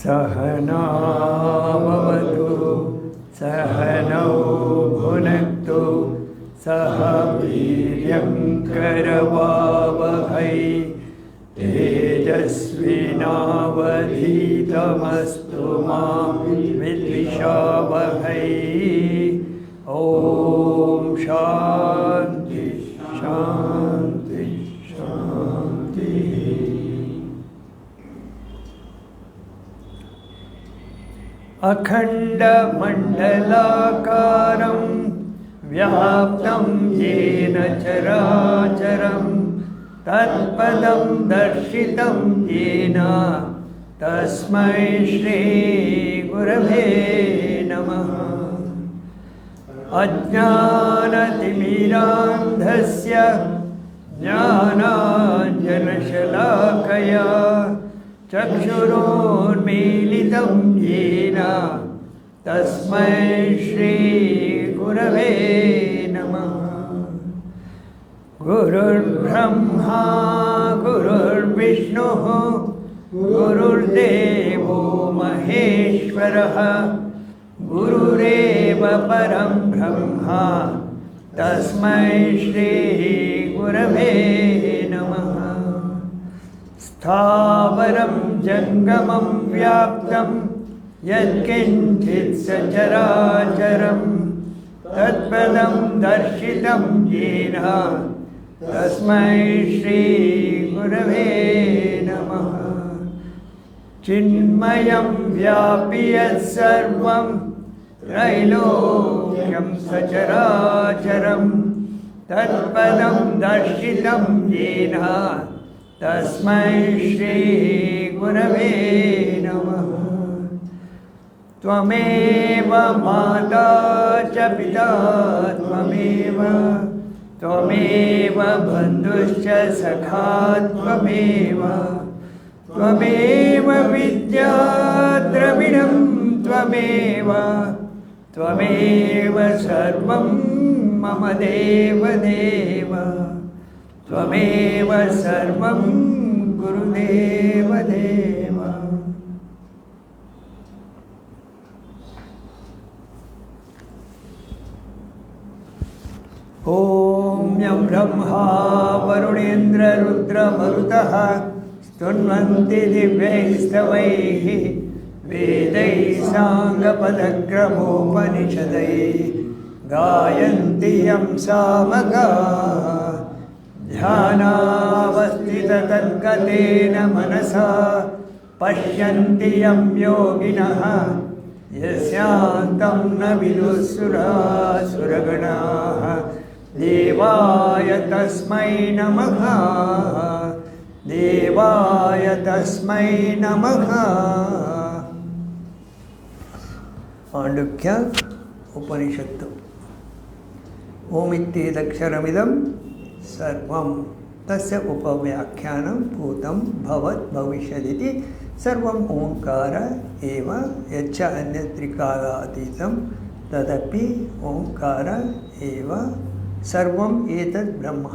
सहनावतु सहनौ भुनक्तु सह वीर्यं करवावहै तेजस्विनावधीतमस्तु मा विद्विषावहै। ॐ शान्ति शान्ति शान्तिः। अखण्डमण्डलाकारं व्याप्तं येन चराचरं तत्पदं दर्शितं येन तस्मै श्रीगुरवे नमः। अज्ञानतिमिरान्धस्य ज्ञानाञ्जनशलाकया चक्षुरोन्मीलितं येन तस्मै श्रीगुरवे नमः। गुरुर्ब्रह्मा गुरुर्विष्णुः गुरुर्देवो महेश्वरः गुरुरेव परं ब्रह्मा तस्मै श्रीगुरवे नमः। स्थावरं जङ्गमं व्याप्तं यत्किञ्चित् सचराचरं तत्पदं दर्शितं येन तस्मै श्रीगुरवे नमः। चिन्मयं व्यापि यत्सर्वं त्रैलोक्यं सचराचरं तत्पदं दर्शितं येन तस्मै श्रीगुरवे नमः। त्वमेव माता च पिता त्वमेव त्वमेव बन्धुश्च सखा त्वमेव त्वमेव विद्या द्रविणं त्वमेव त्वमेव सर्वं मम देवदेव त्वमेव सर्वं गुरुदेवदेव। ॐ यं ब्रह्मा वरुणेन्द्ररुद्रमरुतः स्तुन्वन्ति दिव्यैस्तवैः वेदैः साङ्गपदक्रमोपनिषदैः गायन्ति यं सामगाः। ध्यानावस्थिततद्गतेन मनसा पश्यन्ति यं योगिनः यस्यान्तं न विदुःसुरासुरगणाः। देवाय तस्मै नमः देवाय तस्मै नमः। माण्डुक्य उपनिषत्तु। ओमित्येदक्षरमिदं सर्वं तस्य उपव्याख्यानं भूतं भवत् भविष्यदिति। सर्वम् ओंकार एव यच्च अन्यत्रिकालातीतं तदपि ओंकार एव। सर्वम् एतद् ब्रह्म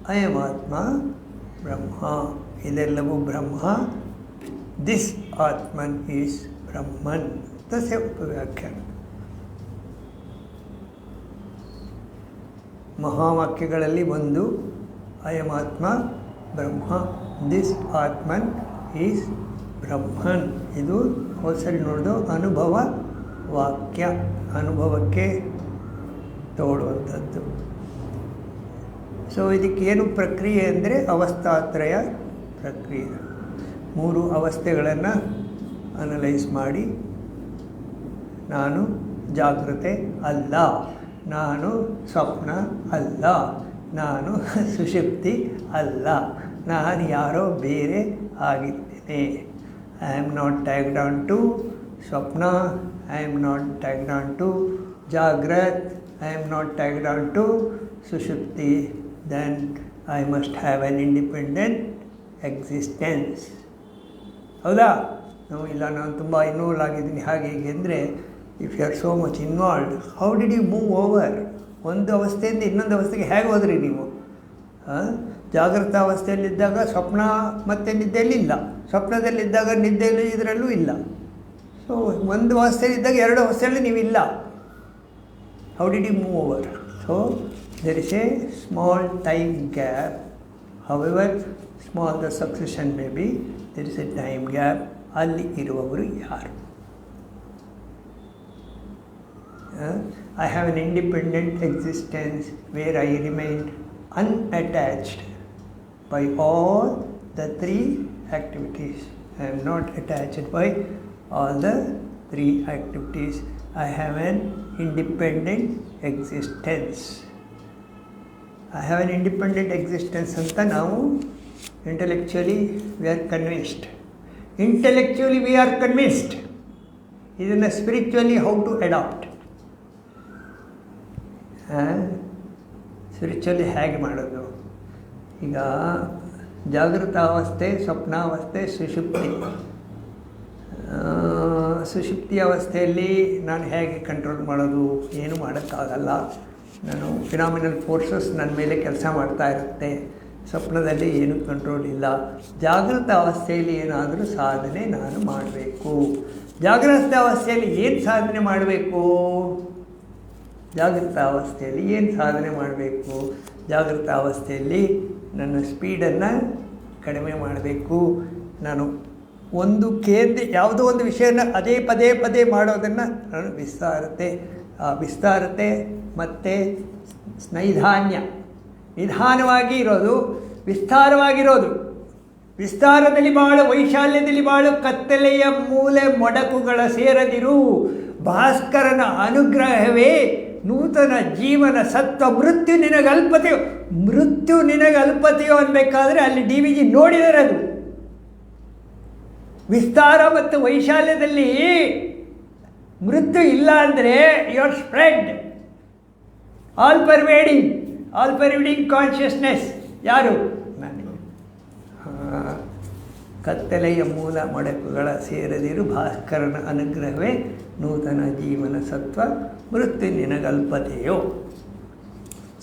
अयमात्मा ब्रह्म ಇದೆಲ್ಲವೂ ಬ್ರಹ್ಮ. ದಿಸ್ ಆತ್ಮನ್ ಈಸ್ ಬ್ರಹ್ಮನ್. ತಸ್ಯ ಉಪವ್ಯಾಖ್ಯಾನ. ಮಹಾವಾಕ್ಯಗಳಲ್ಲಿ ಒಂದು ಅಯಮಾತ್ಮ ಬ್ರಹ್ಮ. ದಿಸ್ ಆತ್ಮನ್ ಈಸ್ ಬ್ರಹ್ಮನ್. ಇದು ಹೋದ್ಸರಿ ನೋಡಿದು ಅನುಭವ ವಾಕ್ಯ. ಅನುಭವಕ್ಕೆ ತೋಡುವಂಥದ್ದು. ಸೊ ಇದಕ್ಕೇನು ಪ್ರಕ್ರಿಯೆ ಅಂದರೆ ಅವಸ್ಥಾತ್ರಯ ಪ್ರಕ್ರಿಯೆ. 3 ಅವಸ್ಥೆಗಳನ್ನು ಅನಲೈಸ್ ಮಾಡಿ, ನಾನು ಜಾಗೃತೆ ಅಲ್ಲ, ನಾನು ಸ್ವಪ್ನ ಅಲ್ಲ, ನಾನು ಸುಷುಪ್ತಿ ಅಲ್ಲ, ನಾನು ಯಾರೋ ಬೇರೆ ಆಗಿದ್ದೇನೆ. I am not tagged on to ಸ್ವಪ್ನ, I am not tagged on to ಜಾಗ್ರತ್, I am not tagged on to ಸುಷುಪ್ತಿ. then I must have an independent existence. ಹೌದಾ? ಇಲ್ಲ ನಾನು ತುಂಬ ಇನ್ವಾಲ್ವ್ ಆಗಿದ್ದೀನಿ ಹಾಗೆ ಹೀಗೆ ಅಂದರೆ, if you are so much involved, how did you move over? ಒಂದು ಅವಸ್ಥೆಯಿಂದ ಇನ್ನೊಂದು ಅವಸ್ಥೆಗೆ ಹೇಗೆ ಹೋದ್ರಿ ನೀವು? ಜಾಗೃತ ಅವಸ್ಥೆಯಲ್ಲಿದ್ದಾಗ ಸ್ವಪ್ನ ಮತ್ತು ನಿದ್ದೆಯಲ್ಲಿಲ್ಲ, ಸ್ವಪ್ನದಲ್ಲಿದ್ದಾಗ ನಿದ್ದೆಯಲ್ಲಿ ಇದರಲ್ಲೂ ಇಲ್ಲ. ಸೊ ಒಂದು ಅವಸ್ಥೆಯಲ್ಲಿದ್ದಾಗ 2 ಅವಸ್ಥೆಯಲ್ಲಿ ನೀವಿಲ್ಲ. How did you move over? So there is a small time gap, however small the succession may be, there is a time gap. ಅಲ್ಲಿ ಇರುವವರು ಯಾರು? I have an independent existence where I remain unattached by all the 3 activities. I am not attached by all the 3 activities. I have an independent existence. I have an independent existence ಅಂತ ನಾವು intellectually we are convinced. Intellectually we are convinced. ಇದನ್ನು spiritually how to adopt? Spiritually ಹೇಗೆ ಮಾಡೋದು? ಈಗ ಜಾಗೃತಾವಸ್ಥೆ, ಸ್ವಪ್ನಾವಸ್ಥೆ, ಸುಷುಪ್ತಿ. ಸುಷುಪ್ತಿ ಅವಸ್ಥೆಯಲ್ಲಿ ನಾನು ಹೇಗೆ control ಮಾಡೋದು? ಏನು ಮಾಡೋಕ್ಕಾಗಲ್ಲ. ನಾನು ಫಿನಾಮಿನಲ್ ಫೋರ್ಸಸ್ ನನ್ನ ಮೇಲೆ ಕೆಲಸ ಮಾಡ್ತಾ ಇರುತ್ತೆ. ಸ್ವಪ್ನದಲ್ಲಿ ಏನೂ ಕಂಟ್ರೋಲ್ ಇಲ್ಲ. ಜಾಗೃತ ಅವಸ್ಥೆಯಲ್ಲಿ ಏನಾದರೂ ಸಾಧನೆ ನಾನು ಮಾಡಬೇಕು. ಜಾಗೃತ ಅವಸ್ಥೆಯಲ್ಲಿ ಏನು ಸಾಧನೆ ಮಾಡಬೇಕು? ಜಾಗೃತ ಅವಸ್ಥೆಯಲ್ಲಿ ಏನು ಸಾಧನೆ ಮಾಡಬೇಕು? ಜಾಗೃತ ಅವಸ್ಥೆಯಲ್ಲಿ ನನ್ನ ಸ್ಪೀಡನ್ನು ಕಡಿಮೆ ಮಾಡಬೇಕು. ನಾನು ಒಂದು ಯಾವುದೋ ಒಂದು ವಿಷಯನ ಅದೇ ಪದೇ ಪದೇ ಮಾಡೋದನ್ನು ನಾನು ವಿಸ್ತಾರತೆ ಮತ್ತು ಸ್ನೈಧಾನ್ಯ, ನಿಧಾನವಾಗಿ ಇರೋದು, ವಿಸ್ತಾರವಾಗಿರೋದು. ವಿಸ್ತಾರದಲ್ಲಿ ಬಾಳು, ವೈಶಾಲ್ಯದಲ್ಲಿ ಬಾಳು, ಕತ್ತಲೆಯ ಮೂಲೆ ಮೊಡಕುಗಳ ಸೇರದಿರು, ಭಾಸ್ಕರನ ಅನುಗ್ರಹವೇ ನೂತನ ಜೀವನ ಸತ್ವ, ಮೃತ್ಯು ನಿನಗಲ್ಪತೆಯೋ ಅನ್ಬೇಕಾದ್ರೆ ಅಲ್ಲಿ DVG ನೋಡಿದರೆ ಅದು ವಿಸ್ತಾರ ಮತ್ತು ವೈಶಾಲ್ಯದಲ್ಲಿ ಮೃತ್ಯು ಇಲ್ಲ ಅಂದರೆ you are spread, all pervading consciousness. ಯಾರು? ನನಗೆ. ಕತ್ತಲೆಯ ಮೂಲ ಮೊಡಕುಗಳ ಸೇರದಿರು, ಭಾಸ್ಕರನ ಅನುಗ್ರಹವೇ ನೂತನ ಜೀವನ ಸತ್ವ, ಮೃತ್ಯು ನಿನಗಲ್ಪತೆಯೋ.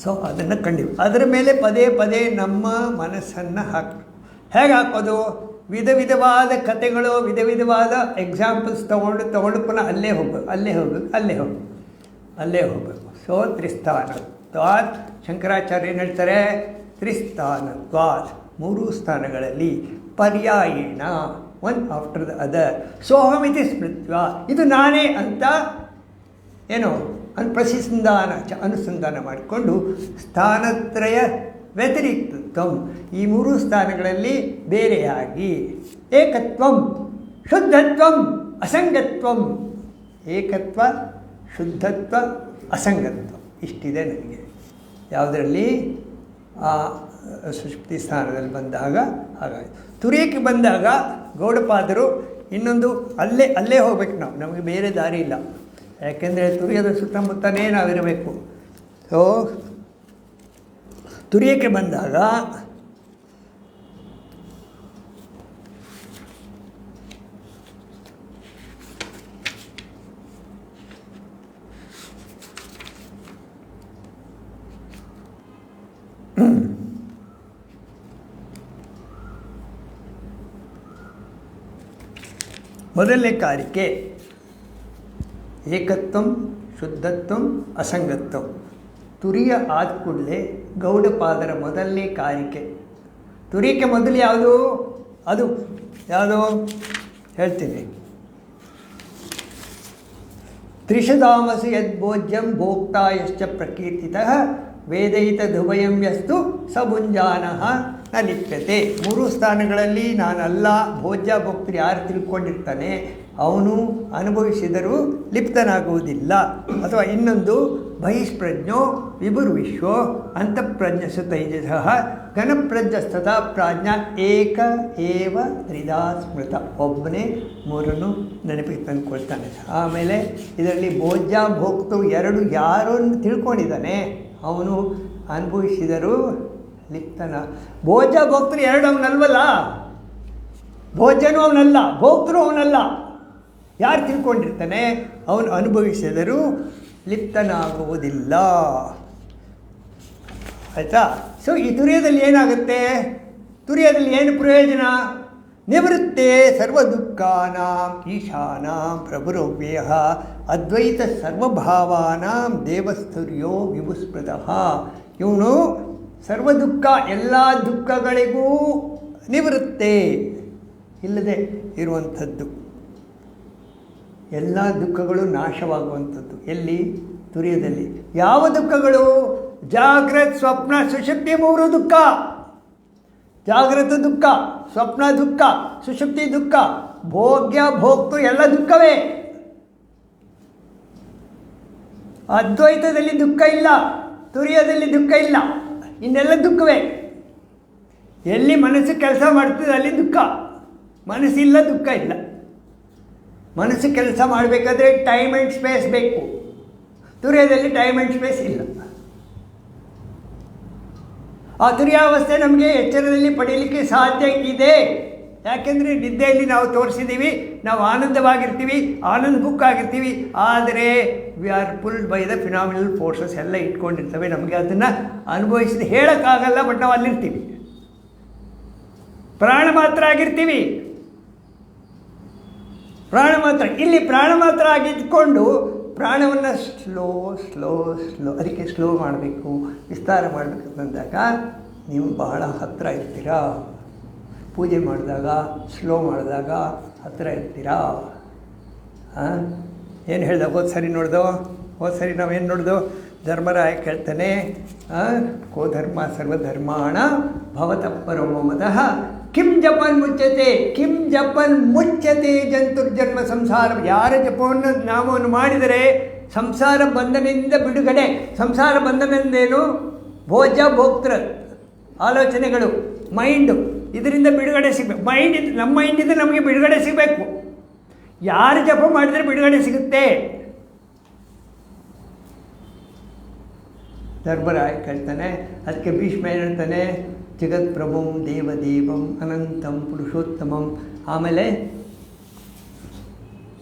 ಸೊ ಅದನ್ನು ಅದರ ಮೇಲೆ ಪದೇ ಪದೇ ನಮ್ಮ ಮನಸ್ಸನ್ನು ಹೇಗೆ ಹಾಕೋದು? ವಿಧ ವಿಧವಾದ ಕಥೆಗಳು, ವಿಧ ವಿಧವಾದ ಎಕ್ಸಾಂಪಲ್ಸ್ ತೊಗೊಂಡು ಪುನಃ ಅಲ್ಲೇ ಹೋಗಬೇಕು. ಸೊ ತ್ರಿಸ್ಥಾನತ್ವಾತ್, ಶಂಕರಾಚಾರ್ಯ ಏನು ಹೇಳ್ತಾರೆ? ತ್ರಿಸ್ಥಾನತ್ವಾತ್, 3 ಸ್ಥಾನಗಳಲ್ಲಿ ಪರ್ಯಾಯೇಣ, ಒನ್ ಆಫ್ಟರ್ ದ ಅದರ್. ಸೋಹಮಿತಿ ಸ್ಮೃತ್ವ, ಇದು ನಾನೇ ಅಂತ ಏನು ಅನುಸಂಧಾನ ಮಾಡಿಕೊಂಡು ಸ್ಥಾನತ್ರಯ ವ್ಯತಿರಿಕ್ತತ್ವಂ, ಈ 3 ಸ್ಥಾನಗಳಲ್ಲಿ ಬೇರೆಯಾಗಿ ಏಕತ್ವಂ, ಶುದ್ಧತ್ವಂ, ಅಸಂಗತ್ವಂ. ಏಕತ್ವ, ಶುದ್ಧತ್ವ, ಅಸಂಗತ್ವ ಇಷ್ಟಿದೆ ನನಗೆ. ಯಾವುದರಲ್ಲಿ? ಆ ಸುಷುಪ್ತಿ ಸ್ಥಾನದಲ್ಲಿ ಬಂದಾಗ ಹಾಗಾಯಿತು. ತುರಿಯಕ್ಕೆ ಬಂದಾಗ ಗೌಡಪಾದರು ಇನ್ನೊಂದು ಅಲ್ಲೇ ಹೋಗ್ಬೇಕು ನಾವು, ನಮಗೆ ಬೇರೆ ದಾರಿ ಇಲ್ಲ. ಯಾಕೆಂದರೆ ತುರಿಯದ ಸುತ್ತಮುತ್ತನೇ ನಾವಿರಬೇಕು. ಸೊ ತುರಿಯಕ್ಕೆ ಬಂದಾಗ ಮೊದಲನೇ ಕಾರಿಕೆ ಏಕತ್ವಂ, ಶುದ್ಧತ್ವಂ, ಅಸಂಗತ್ವಂ. ತುರಿಯ ಆದ ಕೂಡಲೇ ಗೌಡಪಾದರ ಮೊದಲನೇ ಕಾರಿಕೆ. ತುರಿಯಕ್ಕೆ ಮೊದಲು ಯಾವುದು? ಅದು ಯಾವುದು ಹೇಳ್ತೀನಿ. ತ್ರಿಷಧಾಮಸು ಯದ್ಭೋಜ್ಯಂ ಭೋಕ್ತಾ ಯಶ್ಚ ಪ್ರಕೀರ್ತಿತಃ ವೇದೈತದುಭಯಂ ಯಸ್ತು ಸ ಭುಂಜಾನಃ ನ ಲಿಪ್ಯತೆ. 3 ಸ್ಥಾನಗಳಲ್ಲಿ ನಾನಲ್ಲ, ಭೋಜ್ಯ ಭೋಕ್ತೃ ಯಾರು ತಿಳ್ಕೊಂಡಿರ್ತಾನೆ ಅವನು ಅನುಭವಿಸಿದರೂ ಲಿಪ್ತನಾಗುವುದಿಲ್ಲ. ಅಥವಾ ಇನ್ನೊಂದು ಬಹಿಷ್ಪ್ರಜ್ಞೋ ವಿಭುರ್ವಿಶ್ವೋ ಅಂತಃಪ್ರಜ್ಞಸು ತೈಜಸಃ ಘನಪ್ರಜ್ಞಸ್ತಥಾ ಪ್ರಾಜ್ಞ ಏಕ ಏವ ತ್ರಿಧಾ ಸ್ಮೃತ. ಒಬ್ಬನೇ 3 ನೆನಪಿಗೆ ತಂದುಕೊಳ್ತಾನೆ. ಆಮೇಲೆ ಇದರಲ್ಲಿ ಭೋಜ್ಯ ಭೋಕ್ತು 2 ಯಾರು ತಿಳ್ಕೊಂಡಿದ್ದಾನೆ ಅವನು ಅನುಭವಿಸಿದರೂ ಲಿಪ್ತನ. ಭೋಜ್ಯ ಭೋಕ್ತೃ 2 ಅವನಲ್ವಲ್ಲ, ಭೋಜ್ಯನೂ ಅವನಲ್ಲ, ಭೋಕ್ತೃ ಅವನಲ್ಲ. ಯಾರು ತಿಳ್ಕೊಂಡಿರ್ತಾನೆ ಅವನು ಅನುಭವಿಸಿದರೂ ಲಿಪ್ತನಾಗುವುದಿಲ್ಲ. ಆಯಿತಾ? ಸೊ ಈ ತುರ್ಯದಲ್ಲಿ ಏನಾಗುತ್ತೆ? ತುರ್ಯದಲ್ಲಿ ಏನು ಪ್ರಯೋಜನ? ನಿವೃತ್ತೆ ಸರ್ವ ದುಃಖಾನಾಂ ಈಶಾನಾಂ ಪ್ರಭುರವ್ಯಯಃ ಅದ್ವೈತ ಸರ್ವಭಾವಾನಾಂ ದೇವಸ್ತುರ್ಯೋ ವಿಭುಸ್ಮೃತಃ. ಇವನು ಸರ್ವ ದುಃಖ, ಎಲ್ಲ ದುಃಖಗಳಿಗೂ ನಿವೃತ್ತೆ, ಇಲ್ಲದೆ ಇರುವಂಥದ್ದು. ಎಲ್ಲ ದುಃಖಗಳು ನಾಶವಾಗುವಂಥದ್ದು ಎಲ್ಲಿ? ತುರ್ಯದಲ್ಲಿ. ಯಾವ ದುಃಖಗಳು? ಜಾಗ್ರತ್ ಸ್ವಪ್ನ ಸುಷುಪ್ತಿ 3 ದುಃಖ. ಜಾಗೃತ ದುಃಖ, ಸ್ವಪ್ನ ದುಃಖ, ಸುಷುಪ್ತಿ ದುಃಖ, ಭೋಗ್ಯ ಭೋಕ್ತು ಎಲ್ಲ ದುಃಖವೇ. ಅದ್ವೈತದಲ್ಲಿ ದುಃಖ ಇಲ್ಲ, ತುರ್ಯದಲ್ಲಿ ದುಃಖ ಇಲ್ಲ, ಇನ್ನೆಲ್ಲ ದುಃಖವೇ. ಎಲ್ಲಿ ಮನಸ್ಸು ಕೆಲಸ ಮಾಡ್ತದೆ ಅಲ್ಲಿ ದುಃಖ, ಮನಸ್ಸಿಲ್ಲ ದುಃಖ ಇಲ್ಲ. ಮನಸ್ಸು ಕೆಲಸ ಮಾಡಬೇಕಾದ್ರೆ ಟೈಮ್ ಆ್ಯಂಡ್ ಸ್ಪೇಸ್ ಬೇಕು, ತುರ್ಯದಲ್ಲಿ ಟೈಮ್ ಆ್ಯಂಡ್ ಸ್ಪೇಸ್ ಇಲ್ಲ. ಆ ತುರ್ಯಾವಸ್ಥೆ ನಮಗೆ ಎಚ್ಚರದಲ್ಲಿ ಪಡೀಲಿಕ್ಕೆ ಸಾಧ್ಯ ಇದೆ. ಯಾಕೆಂದರೆ ನಿದ್ದೆಯಲ್ಲಿ ನಾವು ತೋರಿಸಿದ್ದೀವಿ, ನಾವು ಆನಂದವಾಗಿರ್ತೀವಿ, ಆನಂದಭುಕ್ಕಾಗಿರ್ತೀವಿ. ಆದರೆ we are pulled by the phenomenal forces ಎಲ್ಲ ಇಟ್ಕೊಂಡಿರ್ತವೆ. ನಮಗೆ ಅದನ್ನು ಅನುಭವಿಸಿದ ಹೇಳೋಕ್ಕಾಗಲ್ಲ, ಬಟ್ ನಾವು ಅಲ್ಲಿರ್ತೀವಿ, ಪ್ರಾಣ ಮಾತ್ರ ಆಗಿರ್ತೀವಿ. ಪ್ರಾಣ ಮಾತ್ರ, ಇಲ್ಲಿ ಪ್ರಾಣ ಮಾತ್ರ ಆಗಿದ್ದುಕೊಂಡು ಪ್ರಾಣವನ್ನು ಸ್ಲೋ ಸ್ಲೋ ಸ್ಲೋ, ಅದಕ್ಕೆ ಸ್ಲೋ ಮಾಡಬೇಕು, ವಿಸ್ತಾರ ಮಾಡಬೇಕು ಅಂದಾಗ ನೀವು ಬಹಳ ಹತ್ತಿರ ಇರ್ತೀರಾ. ಪೂಜೆ ಮಾಡಿದಾಗ ಸ್ಲೋ ಮಾಡಿದಾಗ ಹತ್ತಿರ ಇರ್ತೀರಾ. ಏನು ಹೇಳ್ದೆ? ಹೋದ ಸರಿ ನಾವೇನು ನೋಡ್ದೋ? ಧರ್ಮರಾಯ ಕೇಳ್ತಾನೆ, ಕೋ ಧರ್ಮ ಸರ್ವಧರ್ಮಾಣ ಭವತಃ ಪರಮೋ ಮತಃ ಕಿಂ ಜಪನ್ ಮುಚ್ಚತೆ, ಕಿಂ ಜಪನ್ ಮುಚ್ಚತೆ ಜಂತುರ್ಜನ್ಮ ಸಂಸಾರ. ಯಾರ ಜಪವನ್ನು ನಾಮವನ್ನು ಮಾಡಿದರೆ ಸಂಸಾರ ಬಂಧನದಿಂದ ಬಿಡುಗಡೆ. ಸಂಸಾರ ಬಂಧನದಿಂದೇನು? ಭೋಜ್ಯ ಭೋಕ್ತೃ ಆಲೋಚನೆಗಳು, ಮೈಂಡು, ಇದರಿಂದ ಬಿಡುಗಡೆ ಸಿಗಬೇಕು. ನಮ್ಮ ಮೈಂಡಿಂದ ನಮಗೆ ಬಿಡುಗಡೆ ಸಿಗಬೇಕು. ಯಾರು ಜಪ ಮಾಡಿದರೆ ಬಿಡುಗಡೆ ಸಿಗುತ್ತೆ? ಧರ್ಮರಾಯ ಕೇಳ್ತಾನೆ. ಅದಕ್ಕೆ ಭೀಷ್ಮ ಹೇಳ್ತಾನೆ, ಜಗತ್ಪ್ರಭುಂ ದೇವದೇವಂ ಅನಂತಂ ಪುರುಷೋತ್ತಮಂ. ಆಮೇಲೆ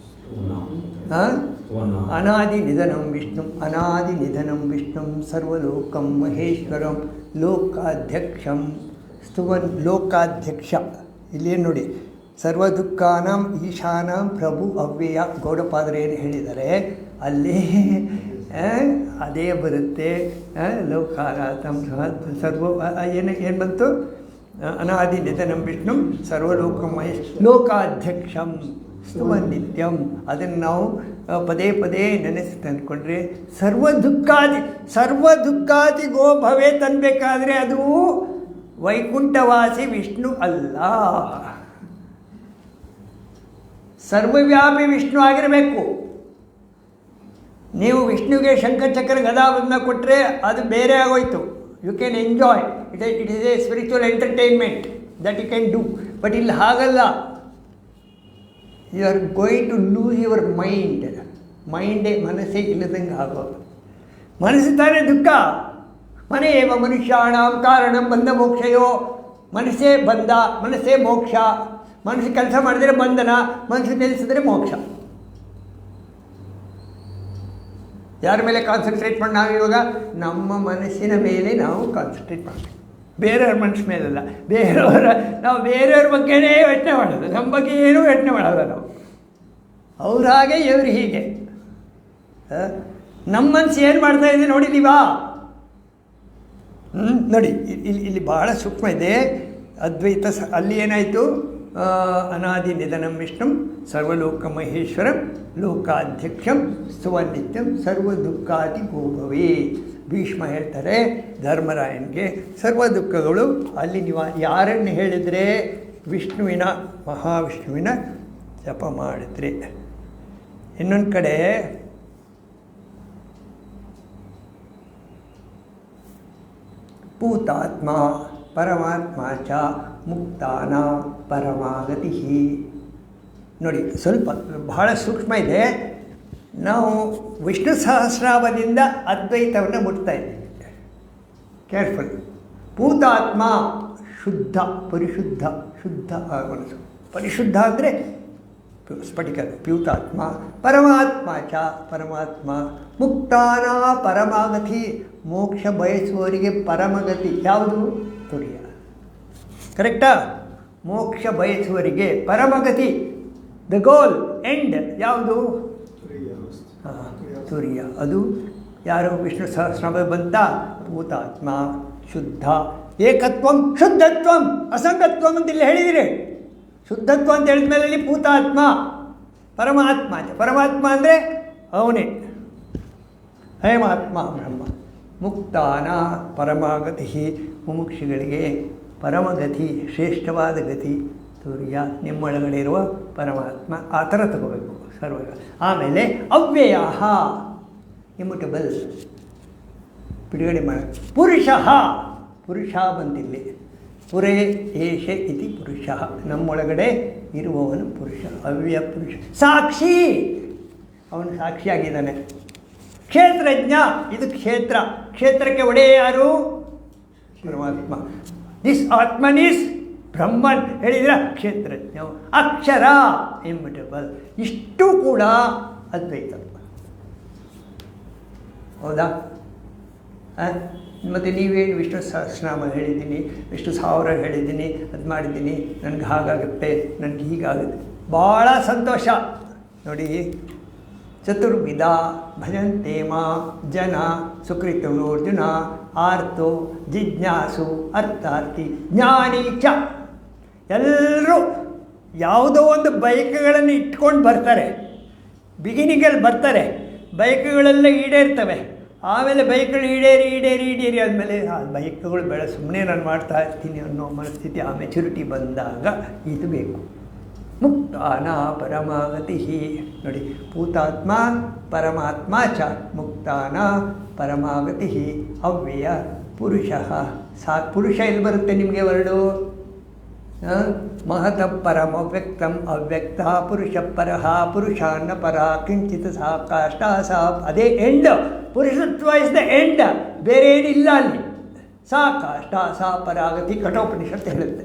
ಅನಾದಿ ನಿಧನಂ ವಿಷ್ಣುಂ ಸರ್ವಲೋಕಂ ಮಹೇಶ್ವರಂ ಲೋಕಾಧ್ಯಕ್ಷಂ ಸ್ತುವನ್. ಲೋಕಾಧ್ಯಕ್ಷ ಇಲ್ಲೇನು ನೋಡಿ, ಸರ್ವ ದುಃಖಾನಾಂ ಈಶಾನಾಂ ಪ್ರಭು ಅವ್ಯಯ. ಗೌಡಪಾದರು ಏನು ಹೇಳಿದ್ದಾರೆ ಅಲ್ಲಿ ಅದೇ ಬರುತ್ತೆ. ಲೋಕಾರಾತಂ ಸರ್ವ ಏನು ಬಂತು? ಅನಾದಿ ನಿಧನಂ ವಿಷ್ಣುಂ ಸರ್ವಲೋಕಂ ಲೋಕಾಧ್ಯಕ್ಷಂ ಸ್ತುವನ್ ನಿತ್ಯಂ. ಅದನ್ನು ನಾವು ಪದೇ ಪದೇ ನೆನೆಸಿ ತಂದುಕೊಂಡ್ರೆ ಸರ್ವ ದುಃಖಾದಿಗೋ ಭವೇ ತನ್ಬೇಕಾದ್ರೆ ಅದು ವೈಕುಂಠವಾಸಿ ವಿಷ್ಣು ಅಲ್ಲ, ಸರ್ವವ್ಯಾಪಿ ವಿಷ್ಣು ಆಗಿರಬೇಕು. ನೀವು ವಿಷ್ಣುವಿಗೆ ಶಂಖಚಕ್ರ ಗದಾವನ್ನು ಕೊಟ್ಟರೆ ಅದು ಬೇರೆ ಆಗೋಯ್ತು. You can enjoy it is a spiritual entertainment that you can do. But ಇಲ್ಲಿ ಹಾಗಲ್ಲ. You are going to lose your ಮನಸ್ಸೇ ಇಲ್ಲದಂಗೆ ಆಗೋದು. ಮನಸ್ಸು ತಾನೇ ದುಃಖ. ಮನೆಯೇವ ಮನುಷ್ಯಾಣಾಂ ಕಾರಣಂ ಬಂಧ ಮೋಕ್ಷಯೋ. ಮನಸ್ಸೇ ಬಂಧ, ಮನಸ್ಸೇ ಮೋಕ್ಷ. ಮನಸ್ಸು ಕೆಲಸ ಮಾಡಿದರೆ ಬಂಧನ, ಮನಸ್ಸು ನಿಲ್ಲಿಸಿದ್ರೆ ಮೋಕ್ಷ. ಯಾರ ಮೇಲೆ ಕಾನ್ಸಂಟ್ರೇಟ್ ಮಾಡಿ? ನಾವಿವಾಗ ನಮ್ಮ ಮನಸ್ಸಿನ ಮೇಲೆ ನಾವು ಕಾನ್ಸಂಟ್ರೇಟ್ ಮಾಡಬೇಕು, ಬೇರೆಯವ್ರ ಮನಸ್ಸು ಮೇಲಲ್ಲ. ನಾವು ಬೇರೆಯವ್ರ ಬಗ್ಗೆನೇ ಯೋಚನೆ ಮಾಡೋದು, ನಮ್ಮ ಬಗ್ಗೆ ಏನೂ ಯೋಚನೆ ಮಾಡೋಲ್ಲ ನಾವು. ಅವ್ರು ಹಾಗೆ, ಇವ್ರು ಹೀಗೆ. ನಮ್ಮ ಮನಸ್ಸು ಏನು ಮಾಡ್ತಾಯಿದೆ ನೋಡಿದ್ದೀವಾ? ನೋಡಿ ಇಲ್ಲಿ ಭಾಳ ಸೂಕ್ಷ್ಮ ಇದೆ ಅದ್ವೈತ. ಅಲ್ಲಿ ಏನಾಯಿತು? ಅನಾದಿ ನಿಧನಂ ವಿಷ್ಣುಂ ಸರ್ವಲೋಕ ಮಹೇಶ್ವರಂ ಲೋಕಾಧ್ಯಕ್ಷಂ ಸ್ತುವನ್ನಿತ್ಯಂ ಸರ್ವ ದುಃಖಾದಿ ಗೋಭವೇ. ಭೀಷ್ಮ ಹೇಳ್ತಾರೆ ಧರ್ಮರಾಯನಿಗೆ, ಸರ್ವ ದುಃಖಗಳು ಅಲ್ಲಿ ಯಾರನ್ನು ಹೇಳಿದರೆ ವಿಷ್ಣುವಿನ, ಮಹಾವಿಷ್ಣುವಿನ ಜಪ ಮಾಡಿದ್ರೆ. ಇನ್ನೊಂದು ಕಡೆ ಭೂತಾತ್ಮ ಪರಮಾತ್ಮ ಚ ಮುಕ್ತಾನ ಪರಮಾಗತಿ. ನೋಡಿ, ಸ್ವಲ್ಪ ಬಹಳ ಸೂಕ್ಷ್ಮ ಇದೆ. ನಾವು ವಿಷ್ಣು ಸಹಸ್ರಾವದಿಂದ ಅದ್ವೈತವನ್ನು ಮುಟ್ತಾ ಇದ್ದೀವಿ. ಕೇರ್ಫುಲ್. ಭೂತಾತ್ಮ ಶುದ್ಧ, ಪರಿಶುದ್ಧ, ಶುದ್ಧ ಆಗೋದು. ಪರಿಶುದ್ಧ ಅಂದರೆ ಸ್ಫಟಿಕ, ಪ್ಯೂತಾತ್ಮ. ಪರಮಾತ್ಮ ಚ ಪರಮಾತ್ಮ. ಮುಕ್ತಾನ ಪರಮಾಗತಿ, ಮೋಕ್ಷ ಬಯಸುವವರಿಗೆ ಪರಮಗತಿ ಯಾವುದು? ತುರ್ಯ. ಕರೆಕ್ಟಾ? ಮೋಕ್ಷ ಬಯಸುವವರಿಗೆ ಪರಮಗತಿ, ದ ಗೋಲ್, ಎಂಡ್ ಯಾವುದು? ತುರ್ಯ. ಅದು ಯಾರು? ವಿಷ್ಣು ಸಹಸ್ರನಾಮ ಬಂತ. ಭೂತಾತ್ಮ ಶುದ್ಧ, ಏಕತ್ವಂ ಶುದ್ಧತ್ವಂ ಅಸಂಗತ್ವಂ ಅಂತ ಇಲ್ಲಿ ಹೇಳಿದಿರಿ. ಶುದ್ಧತ್ವ ಅಂತ ಹೇಳಿದ ಮೇಲೆ ಇಲ್ಲಿ ಭೂತಾತ್ಮ ಪರಮಾತ್ಮ. ಪರಮಾತ್ಮ ಅಂದರೆ ಅವನೇ, ಹೇಮಾತ್ಮ ಬ್ರಹ್ಮ. ಮುಕ್ತಾನ ಪರಮಾಗತಿ, ಮುಮುಕ್ಷಿಗಳಿಗೆ ಪರಮಗತಿ, ಶ್ರೇಷ್ಠವಾದ ಗತಿ ತುರ್ಯ, ನಿಮ್ಮೊಳಗಡೆ ಇರುವ ಪರಮಾತ್ಮ. ಆ ಥರ ತಗೋಬೇಕು ಸರ್ವ. ಆಮೇಲೆ ಅವ್ಯಯ, ಇಮ್ಯುಟಬಲ್, ಬಿಡುಗಡೆ ಮಾಡ. ಪುರುಷ, ಪುರುಷ ಬಂದಿಲ್ಲಿ. ಪುರೇ ಏಷ ಇತಿ ಪುರುಷ, ನಮ್ಮೊಳಗಡೆ ಇರುವವನು ಪುರುಷ, ಅವ್ಯಯ ಪುರುಷ. ಸಾಕ್ಷಿ, ಅವನು ಸಾಕ್ಷಿಯಾಗಿದ್ದಾನೆ. ಕ್ಷೇತ್ರಜ್ಞ, ಇದು ಕ್ಷೇತ್ರ. ಕ್ಷೇತ್ರಕ್ಕೆ ಒಡೆಯ ಯಾರು? ಪರಮಾತ್ಮ. ದಿಸ್ ಆತ್ಮನ್ ಈಸ್ ಬ್ರಹ್ಮನ್ ಹೇಳಿದ್ರ ಕ್ಷೇತ್ರಜ್ಞ. ಅಕ್ಷರ ಇಮ್ಯುಟಬಲ್. ಇಷ್ಟು ಕೂಡ ಅದ್ವೈತ. ಹೌದಾ? ಮತ್ತು ನೀವೇನು ವಿಷ್ಣು ಸಹಸ್ರನಾಮ ಹೇಳಿದ್ದೀನಿ, ವಿಷ್ಣು ಸಾವಿರ ಹೇಳಿದ್ದೀನಿ, ಅದು ಮಾಡಿದ್ದೀನಿ, ನನಗೆ ಹಾಗಾಗುತ್ತೆ, ನನಗೆ ಹೀಗಾಗುತ್ತೆ, ಭಾಳ ಸಂತೋಷ. ನೋಡಿ, ಚತುರ್ವಿಧ ಭಜಂತೆ ಮಾ ಜನ ಸುಕೃತೋರ್ಜುನ ಆರ್ತೋ ಜಿಜ್ಞಾಸು ಅರ್ಥಾರ್ಥಿ ಜ್ಞಾನಿ ಚ. ಎಲ್ಲರೂ ಯಾವುದೋ ಒಂದು ಬೈಕ್ಗಳನ್ನು ಇಟ್ಕೊಂಡು ಬರ್ತಾರೆ. ಬಿಗಿನಿಂಗಲ್ಲಿ ಬರ್ತಾರೆ, ಬೈಕ್ಗಳೆಲ್ಲ ಈಡೇರ್ತವೆ. ಆಮೇಲೆ ಬೈಕ್ಗಳು ಈಡೇರಿ ಆದಮೇಲೆ ಆ ಬೈಕ್ಗಳು ಬೇಡ, ಸುಮ್ಮನೆ ನಾನು ಮಾಡ್ತಾ ಇರ್ತೀನಿ ಅನ್ನೋ ಮನಸ್ಥಿತಿ, ಆ ಮೆಚುರಿಟಿ ಬಂದಾಗ ಇದು ಬೇಕು. ಮುಕ್ತಾನ ಪರಮಾಗತಿ. ನೋಡಿ, ಭೂತಾತ್ಮ ಪರಮಾತ್ಮ ಚ ಮುಕ್ತಾನ ಪರಮಾಗತಿ. ಅವ್ಯಯ ಪುರುಷ. ಪುರುಷ ಎಲ್ಲಿ ಬರುತ್ತೆ ನಿಮಗೆ ವರ್ಡು? ಮಹತಃ ಪರಂ ಅವ್ಯಕ್ತಂ ಅವ್ಯಕ್ತ ಪುರುಷ ಪರಃ ಪುರುಷಾನ್ನ ಪರ ಕಿಂಚಿತ್ ಸಾ ಕಾಷ್ಟ ಸಾ. ಅದೇ ಎಂಡ್. ಪುರುಷತ್ವ ಇಸ್ ದ ಎಂಡ್, ಬೇರೆ ಏನಿಲ್ಲ ಅಲ್ಲಿ. ಸಾ ಕಾಷ್ಟ ಸಾ ಪರಾಗತಿ ಕಠೋಪನಿಷತ್ತು ಹೇಳುತ್ತೆ.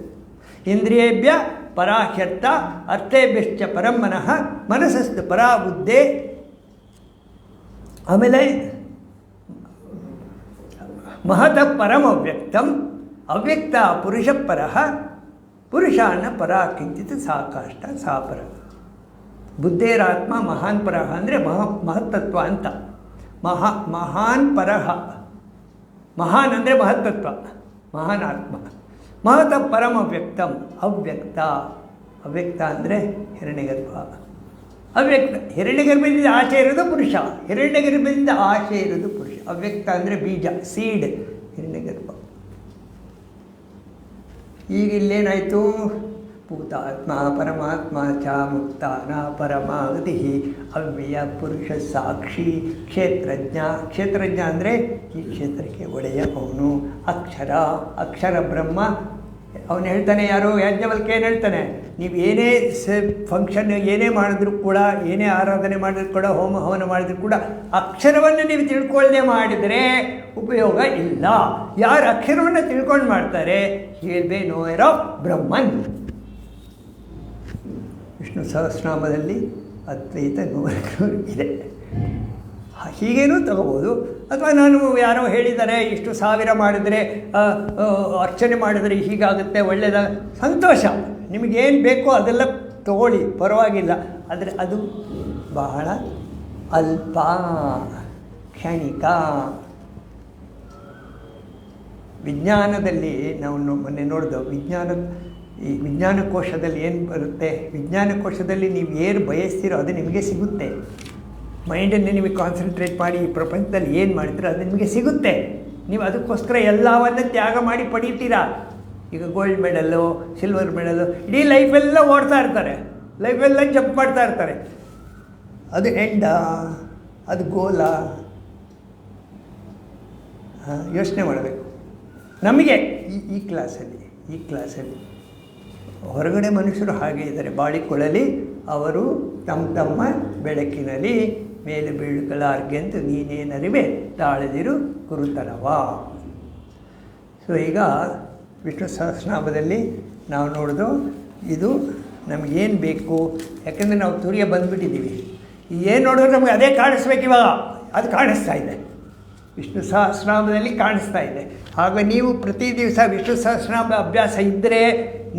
ಇಂದ್ರಿಯೇಭ್ಯ ಪರಾಹ್ಯರ್ಥ ಅರ್ಥೇಭ್ಯಶ್ಚ ಪರಂ ಮನಃ ಮನಸ್ಸಸ್ತು ಪರಾ ಬುದ್ಧೇ. ಆಮೇಲೆ ಮಹತಃ ಪರಂ ಅವ್ಯಕ್ತಂ ಅವ್ಯಕ್ತ ಪುರುಷ ಪರಃ ಪುರುಷಾನ್ನ ಪರ ಕಿಂಚಿತ್ ಸಾ ಕಾಷ್ಟ ಸಾ ಪರ. ಬುದ್ಧೇರಾತ್ಮ ಮಹಾನ್ ಪರಃ ಅಂದರೆ ಮಹತ್ತತ್ವ ಅಂತ. ಮಹಾನ್ ಪರಃ, ಮಹಾನ್ ಅಂದರೆ ಮಹತ್ತತ್ವ, ಮಹಾನ್ ಆತ್ಮ. ಮಹತಃ ಪರಂ ಅವ್ಯಕ್ತಂ ಅವ್ಯಕ್ತ. ಅವ್ಯಕ್ತ ಅಂದರೆ ಹಿರಣ್ಯಗರ್ಭ. ಅವ್ಯಕ್ತ, ಹಿರಣ್ಯಗರ್ಭದಿಂದ ಆಚೆ ಇರೋದು ಪುರುಷ, ಹಿರಣ್ಯಗರ್ಭದಿಂದ ಆಚೆ ಇರೋದು ಪುರುಷ. ಅವ್ಯಕ್ತ ಅಂದರೆ ಬೀಜ, ಸೀಡ್, ಹಿರಣ್ಯಗರ್ಭ. ಈಗ ಇಲ್ಲೇನಾಯಿತು? ಭೂತಾತ್ಮ ಪರಮಾತ್ಮ ಚ ಮುಕ್ತಾನ ಪರಮಾಗತಿ. ಅವ್ಯಯ ಪುರುಷ ಸಾಕ್ಷಿ ಕ್ಷೇತ್ರಜ್ಞ. ಕ್ಷೇತ್ರಜ್ಞ ಅಂದರೆ ಈ ಕ್ಷೇತ್ರಕ್ಕೆ ಒಡೆಯ ಅವನು. ಅಕ್ಷರ, ಅಕ್ಷರ ಬ್ರಹ್ಮ. ಅವನು ಹೇಳ್ತಾನೆ, ಯಾರು? ಯಾಜ್ಞವಲ್ಕ್ಯ ಏನು ಹೇಳ್ತಾನೆ? ನೀವು ಏನೇ ಫಂಕ್ಷನ್ ಏನೇ ಮಾಡಿದ್ರು ಕೂಡ, ಏನೇ ಆರಾಧನೆ ಮಾಡಿದ್ರು ಕೂಡ, ಹೋಮ ಹವನ ಮಾಡಿದ್ರು ಕೂಡ ಅಕ್ಷರವನ್ನು ನೀವು ತಿಳ್ಕೊಳ್ಳದೆ ಮಾಡಿದರೆ ಉಪಯೋಗ ಇಲ್ಲ. ಯಾರು ಅಕ್ಷರವನ್ನು ತಿಳ್ಕೊಂಡು ಮಾಡ್ತಾರೆ, he will be knower of Brahman. ವಿಷ್ಣು ಸಹಸ್ರನಾಮದಲ್ಲಿ ಅದ್ವೈತ ಇದೆ. ಹೀಗೇನೂ ತಗೋಬೋದು. ಅಥವಾ ನಾನು ಯಾರೋ ಹೇಳಿದ್ದಾರೆ ಇಷ್ಟು ಸಾವಿರ ಮಾಡಿದರೆ, ಅರ್ಚನೆ ಮಾಡಿದರೆ ಹೀಗಾಗುತ್ತೆ, ಒಳ್ಳೆಯದಾಗ, ಸಂತೋಷ. ನಿಮಗೇನು ಬೇಕೋ ಅದೆಲ್ಲ ತಗೊಳ್ಳಿ, ಪರವಾಗಿಲ್ಲ. ಆದರೆ ಅದು ಬಹಳ ಅಲ್ಪ, ಕ್ಷಣಿಕ. ವಿಜ್ಞಾನದಲ್ಲಿ ನಾವು ಮೊನ್ನೆ ನೋಡಿದೆವು. ವಿಜ್ಞಾನ ಈ ವಿಜ್ಞಾನಕೋಶದಲ್ಲಿ ಏನು ಬರುತ್ತೆ, ವಿಜ್ಞಾನಕೋಶದಲ್ಲಿ ನೀವು ಏನು ಬಯಸ್ತೀರೋ ಅದು ನಿಮಗೆ ಸಿಗುತ್ತೆ. ಮೈಂಡನ್ನು ನಿಮಗೆ ಕಾನ್ಸಂಟ್ರೇಟ್ ಮಾಡಿ ಈ ಪ್ರಪಂಚದಲ್ಲಿ ಏನು ಮಾಡ್ತೀರೋ ಅದು ನಿಮಗೆ ಸಿಗುತ್ತೆ. ನೀವು ಅದಕ್ಕೋಸ್ಕರ ಎಲ್ಲವನ್ನ ತ್ಯಾಗ ಮಾಡಿ ಪಡೀತೀರಾ. ಈಗ ಗೋಲ್ಡ್ ಮೆಡಲ್ಲು, ಸಿಲ್ವರ್ ಮೆಡಲ್ಲು, ಇಡೀ ಲೈಫೆಲ್ಲ ಓಡ್ತಾ ಇರ್ತಾರೆ, ಲೈಫೆಲ್ಲ ಜಂಪ್ ಮಾಡ್ತಾ ಇರ್ತಾರೆ. ಅದು ಎಂಡ, ಅದು ಗೋಲ. ಯೋಚನೆ ಮಾಡಬೇಕು. ನಮಗೆ ಈ ಕ್ಲಾಸಲ್ಲಿ ಹೊರಗಡೆ ಮನುಷ್ಯರು ಹಾಗೆ ಇದ್ದಾರೆ. ಬಾಳಿಕೊಳ್ಳಲಿ ಅವರು ತಮ್ಮ ಬೆಳಕಿನಲ್ಲಿ ಮೇಲೆ ಬೀಳುಗಳಾರ್ಗೆಂತು ನೀನೇನರಿವೆ ತಾಳದಿರು ಗುರುತರವಾ. ಸೊ ಈಗ ವಿಷ್ಣು ಸಹಸ್ರನಾಮದಲ್ಲಿ ನಾವು ನೋಡೋದು ಇದು ನಮಗೇನು ಬೇಕು. ಯಾಕೆಂದರೆ ನಾವು ತುರಿಯ ಬಂದುಬಿಟ್ಟಿದ್ದೀವಿ. ಏನು ನೋಡಿದ್ರೆ ನಮಗೆ ಅದೇ ಕಾಣಿಸ್ಬೇಕು. ಇವಾಗ ಅದು ಕಾಣಿಸ್ತಾ ಇದೆ, ವಿಷ್ಣು ಸಹಸ್ರನಾಮದಲ್ಲಿ ಕಾಣಿಸ್ತಾ ಇದೆ. ಆಗ ನೀವು ಪ್ರತಿ ದಿವಸ ವಿಷ್ಣು ಸಹಸ್ರನಾಮ ಅಭ್ಯಾಸ ಇದ್ದರೆ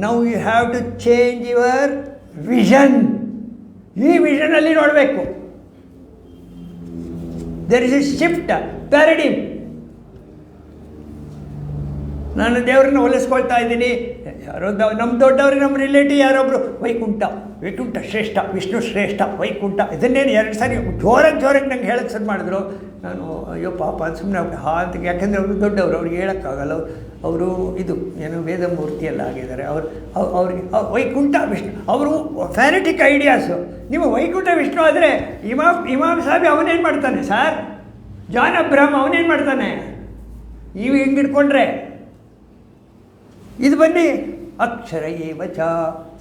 now you have to change your vision. ಈ ವಿಷನಲ್ಲಿ ನೋಡಬೇಕು. There is a shift paradigm. ನಾನು ದೇವರನ್ನ ಹೋಲಿಸ್ಕೊಳ್ತಾ ಇದ್ದೀನಿ. ಯಾರೋ ನಮ್ಮ ದೊಡ್ಡವ್ರಿಗೆ, ನಮ್ಮ ರಿಲೇಟಿವ್ ಯಾರೊಬ್ಬರು ವೈಕುಂಠ ಶ್ರೇಷ್ಠ, ವಿಷ್ಣು ಶ್ರೇಷ್ಠ, ವೈಕುಂಠ ಇದನ್ನೇನು 2 ಸಾರಿ ಜೋರಾಗಿ ನಂಗೆ ಹೇಳಕ್ಕೆ ಶುರು ಮಾಡಿದ್ರು. ನಾನು ಅಯ್ಯೋ ಪಾಪ ಅಂತ ಸುಮ್ಮನೆ ಅಂತ, ಯಾಕೆಂದರೆ ಅವರು ದೊಡ್ಡವರು, ಅವ್ರಿಗೆ ಹೇಳೋಕ್ಕಾಗಲ್ಲ. ಅವರು ಇದು ಏನು ವೇದಮೂರ್ತಿಯೆಲ್ಲ ಆಗಿದ್ದಾರೆ. ಅವ್ರಿಗೆ ವೈಕುಂಠ ವಿಷ್ಣು ಅವರು ಫ್ಯಾನೆಟಿಕ್ ಐಡಿಯಾಸು. ನೀವು ವೈಕುಂಠ ವಿಷ್ಣು ಆದರೆ ಇಮಾಮ್ ಸಾಹೇಬ್ ಅವನೇನು ಮಾಡ್ತಾನೆ ಸರ್? ಜಾನ್ ಅಬ್ರಾಹಂ ಅವನೇನು ಮಾಡ್ತಾನೆ? ನೀವು ಹಿಂಗಿಡ್ಕೊಂಡ್ರೆ ಇದು ಬನ್ನಿ. ಅಕ್ಷರ ಏವಚ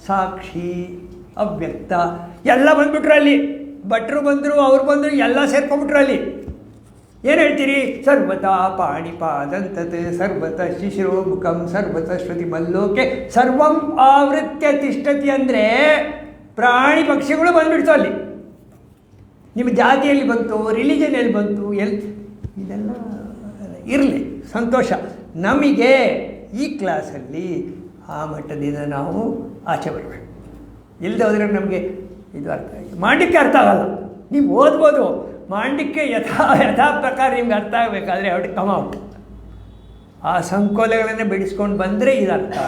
ಸಾಕ್ಷಿ ಅವ್ಯಕ್ತ ಎಲ್ಲ ಬಂದ್ಬಿಟ್ರು ಅಲ್ಲಿ. ಭಟ್ರು ಬಂದರು, ಅವ್ರು ಬಂದರು, ಎಲ್ಲ ಸೇರ್ಕೊಂಡ್ಬಿಟ್ರು ಅಲ್ಲಿ. ಏನು ಹೇಳ್ತೀರಿ? ಸರ್ವತಾ ಪಾಣಿಪಾದಂತತ್ ಸರ್ವತ ಶಿಶಿರೋ ಮುಖಂ ಸರ್ವತ ಶ್ರುತಿ ಮಲ್ಲೋಕೆ ಸರ್ವಂ ಆವೃತ್ಯ ತಿಷ್ಠತಿ ಅಂದರೆ ಪ್ರಾಣಿ ಪಕ್ಷಿಗಳು ಬಂದುಬಿಡ್ತು ಅಲ್ಲಿ. ನಿಮ್ಮ ಜಾತಿಯಲ್ಲಿ ಬಂತು, ರಿಲಿಜನಲ್ಲಿ ಬಂತು, ಇದೆಲ್ಲ ಇರಲಿ, ಸಂತೋಷ. ನಮಗೆ ಈ ಕ್ಲಾಸಲ್ಲಿ ಆ ಮಟ್ಟದಿಂದ ನಾವು ಆಚೆ ಬರಬೇಕು. ಇಲ್ಲದೆ ಹೋದರೆ ನಮಗೆ ಇದು ಮಾಡಲಿಕ್ಕೆ ಅರ್ಥ ಆಗಲ್ಲ. ನೀವು ಓದ್ಬೋದು, ಮಾಡಲಿಕ್ಕೆ ಯಥಾ ಪ್ರಕಾರ ನಿಮ್ಗೆ ಅರ್ಥ ಆಗಬೇಕಾದ್ರೆ ಔಟ್ ಕಮ್ ಔಟ್. ಆ ಸಂಕೋಲೆಗಳನ್ನು ಬಿಡಿಸ್ಕೊಂಡು ಬಂದರೆ ಇದು ಅರ್ಥ.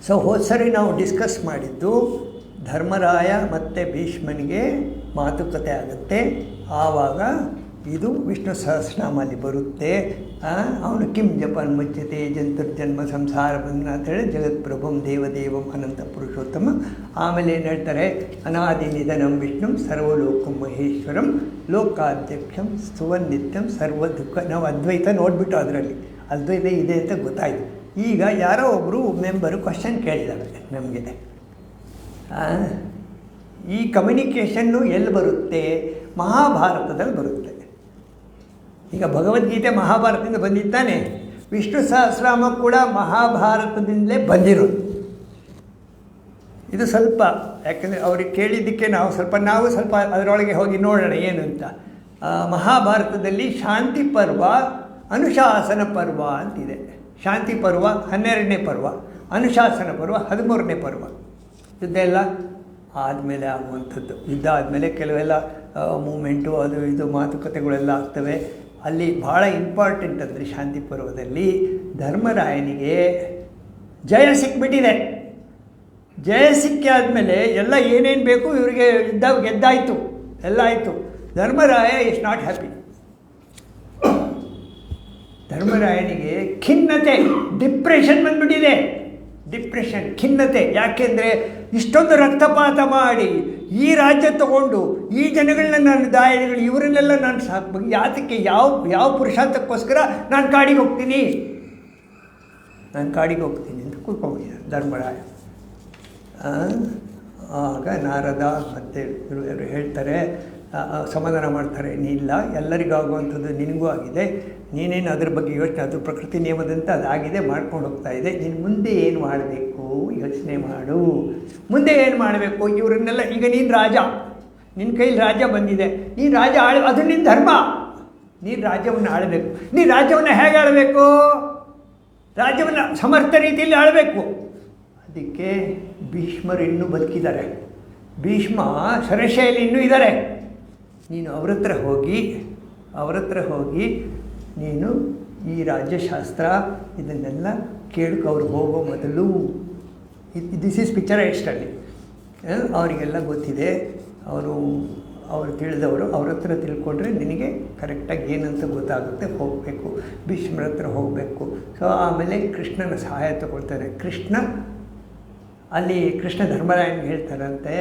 ಸೊ ಹೋದ ಸರಿ ನಾವು ಡಿಸ್ಕಸ್ ಮಾಡಿದ್ದು ಧರ್ಮರಾಯ ಮತ್ತು ಭೀಷ್ಮನಿಗೆ ಮಾತುಕತೆ ಆಗುತ್ತೆ. ಆವಾಗ ಇದು ವಿಷ್ಣು ಸಹಸ್ರನಾಮಲ್ಲಿ ಬರುತ್ತೆ. ಅವನು ಕಿಂ ಜಪನ್ ಮುಚ್ಯತೆ ಜಂತುರ್ಜನ್ಮ ಸಂಸಾರ ಬಂಧನ ಅಂತೇಳಿ ಜಗತ್ಪ್ರಭುಂ ದೇವದೇವಂ ಅನಂತ ಪುರುಷೋತ್ತಮ. ಆಮೇಲೆ ಏನು ಹೇಳ್ತಾರೆ? ಅನಾದಿ ನಿಧನಂ ವಿಷ್ಣುಂ ಸರ್ವಲೋಕಂ ಮಹೇಶ್ವರಂ ಲೋಕಾಧ್ಯಕ್ಷಂ ಸುವನ್ನಿತ್ಯಂ ಸರ್ವ ದುಃಖ. ನಾವು ಅದ್ವೈತ ನೋಡಿಬಿಟ್ಟು ಅದರಲ್ಲಿ ಅದ್ವೈತ ಇದೆ ಅಂತ ಗೊತ್ತಾಯಿತು. ಈಗ ಯಾರೋ ಒಬ್ಬರು ಮೆಂಬರು ಕ್ವಶನ್ ಕೇಳಿದ್ದಾರೆ ನಮಗೆ, ಈ ಕಮ್ಯುನಿಕೇಷನ್ನು ಎಲ್ಲಿ ಬರುತ್ತೆ? ಮಹಾಭಾರತದಲ್ಲಿ ಬರುತ್ತೆ. ಈಗ ಭಗವದ್ಗೀತೆ ಮಹಾಭಾರತದಿಂದ ಬಂದಿದ್ದಾನೆ. ವಿಷ್ಣು ಸಹಸ್ರನಾಮ ಕೂಡ ಮಹಾಭಾರತದಿಂದಲೇ ಬಂದಿರೋದು. ಇದು ಸ್ವಲ್ಪ ಯಾಕೆಂದರೆ ಅವ್ರಿಗೆ ಕೇಳಿದ್ದಕ್ಕೆ ನಾವು ಸ್ವಲ್ಪ ಅದರೊಳಗೆ ಹೋಗಿ ನೋಡೋಣ ಏನು ಅಂತ. ಮಹಾಭಾರತದಲ್ಲಿ ಶಾಂತಿ ಪರ್ವ, ಅನುಶಾಸನ ಪರ್ವ ಅಂತಿದೆ. ಶಾಂತಿ ಪರ್ವ 12ನೇ ಪರ್ವ, ಅನುಶಾಸನ ಪರ್ವ 13ನೇ ಪರ್ವ. ಯುದ್ಧ ಎಲ್ಲ ಆದಮೇಲೆ ಆಗುವಂಥದ್ದು. ಯುದ್ಧ ಆದಮೇಲೆ ಕೆಲವೆಲ್ಲ ಮೂಮೆಂಟು ಅದು ಇದು ಮಾತುಕತೆಗಳೆಲ್ಲ ಆಗ್ತವೆ. ಅಲ್ಲಿ ಭಾಳ ಇಂಪಾರ್ಟೆಂಟ್ ಅಂದರೆ ಶಾಂತಿ ಪರ್ವದಲ್ಲಿ ಧರ್ಮರಾಯನಿಗೆ ಜಯ ಸಿಕ್ಬಿಟ್ಟಿದೆ. ಜಯ ಸಿಕ್ಕಿ ಆದಮೇಲೆ ಎಲ್ಲ ಏನೇನು ಬೇಕು ಇವರಿಗೆ ಗೆದ್ದಾಯಿತು, ಎಲ್ಲ ಆಯಿತು. Dharmaraya is not happy. ಧರ್ಮರಾಯನಿಗೆ ಖಿನ್ನತೆ, ಡಿಪ್ರೆಷನ್ ಬಂದ್ಬಿಟ್ಟಿದೆ. ಡಿಪ್ರೆಷನ್, ಖಿನ್ನತೆ. ಯಾಕೆಂದರೆ ಇಷ್ಟೊಂದು ರಕ್ತಪಾತ ಮಾಡಿ ಈ ರಾಜ್ಯ ತಗೊಂಡು ಈ ಜನಗಳನ್ನ ನಾನು ದಾಯಾದಿಗಳು ಇವರನ್ನೆಲ್ಲ ನಾನು ಯಾತಕ್ಕೆ ಯಾವ ಪುರುಷಾರ್ಥಕ್ಕೋಸ್ಕರ ನಾನು ಕಾಡಿಗೆ ಹೋಗ್ತೀನಿ ಅಂತ ಕೂತ್ಕೊಂಡಿದ್ದ ಧರ್ಮರಾಯ. ಆಗ ನಾರದ ಮತ್ತು ಇವರು ಹೇಳ್ತಾರೆ, ಸಮಾಧಾನ ಮಾಡ್ತಾರೆ, ಇಲ್ಲ ಎಲ್ಲರಿಗಾಗುವಂಥದ್ದು ನಿನಗೂ ಆಗಿದೆ, ನೀನೇನು ಅದ್ರ ಬಗ್ಗೆ ಯೋಚನೆ, ಅದು ಪ್ರಕೃತಿ ನಿಯಮದಂತೆ ಅದಾಗಿದೆ, ಮಾಡ್ಕೊಂಡು ಹೋಗ್ತಾ ಇದೆ. ನೀನು ಮುಂದೆ ಏನು ಮಾಡಬೇಕು ಯೋಚನೆ ಮಾಡು. ಮುಂದೆ ಏನು ಮಾಡಬೇಕು? ಇವರನ್ನೆಲ್ಲ ಈಗ ನೀನು ರಾಜ, ನಿನ್ನ ಕೈಲಿ ರಾಜ್ಯ ಬಂದಿದೆ, ನೀನು ರಾಜ ಅದು ನಿನ್ನ ಧರ್ಮ. ನೀನು ರಾಜ್ಯವನ್ನು ಆಳಬೇಕು. ನೀನು ರಾಜ್ಯವನ್ನು ಹೇಗೆ ಆಳಬೇಕು? ರಾಜ್ಯವನ್ನು ಸಮರ್ಥ ರೀತಿಯಲ್ಲಿ ಆಳಬೇಕು. ಅದಕ್ಕೆ ಭೀಷ್ಮರು ಇನ್ನೂ ಬದುಕಿದ್ದಾರೆ. ಭೀಷ್ಮ ಶರಶೈಲಿ ಇನ್ನೂ ಇದ್ದಾರೆ. ನೀನು ಅವ್ರ ಹತ್ರ ಹೋಗಿ ನೀನು ಈ ರಾಜ್ಯಶಾಸ್ತ್ರ ಇದನ್ನೆಲ್ಲ ಕೇಳಕ್ಕೆ ಅವ್ರು ಹೋಗೋ ಮೊದಲು ದಿಸ್ ಈಸ್ ಪಿಕ್ಚರೈಸ್ಡ್ ಅಲ್ಲಿ ಅವರಿಗೆಲ್ಲ ಗೊತ್ತಿದೆ. ಅವರು ತಿಳಿದವರು ಅವ್ರ ಹತ್ರ ತಿಳ್ಕೊಂಡ್ರೆ ನಿನಗೆ ಕರೆಕ್ಟಾಗಿ ಏನಂತ ಗೊತ್ತಾಗುತ್ತೆ. ಹೋಗಬೇಕು, ಭೀಷ್ಮರ ಹತ್ರ ಹೋಗಬೇಕು. ಸೊ ಆಮೇಲೆ ಕೃಷ್ಣನ ಸಹಾಯ ತಗೊಳ್ತಾರೆ. ಕೃಷ್ಣ ಧರ್ಮರಾಯನಿಗೆ ಹೇಳ್ತಾರಂತೆ,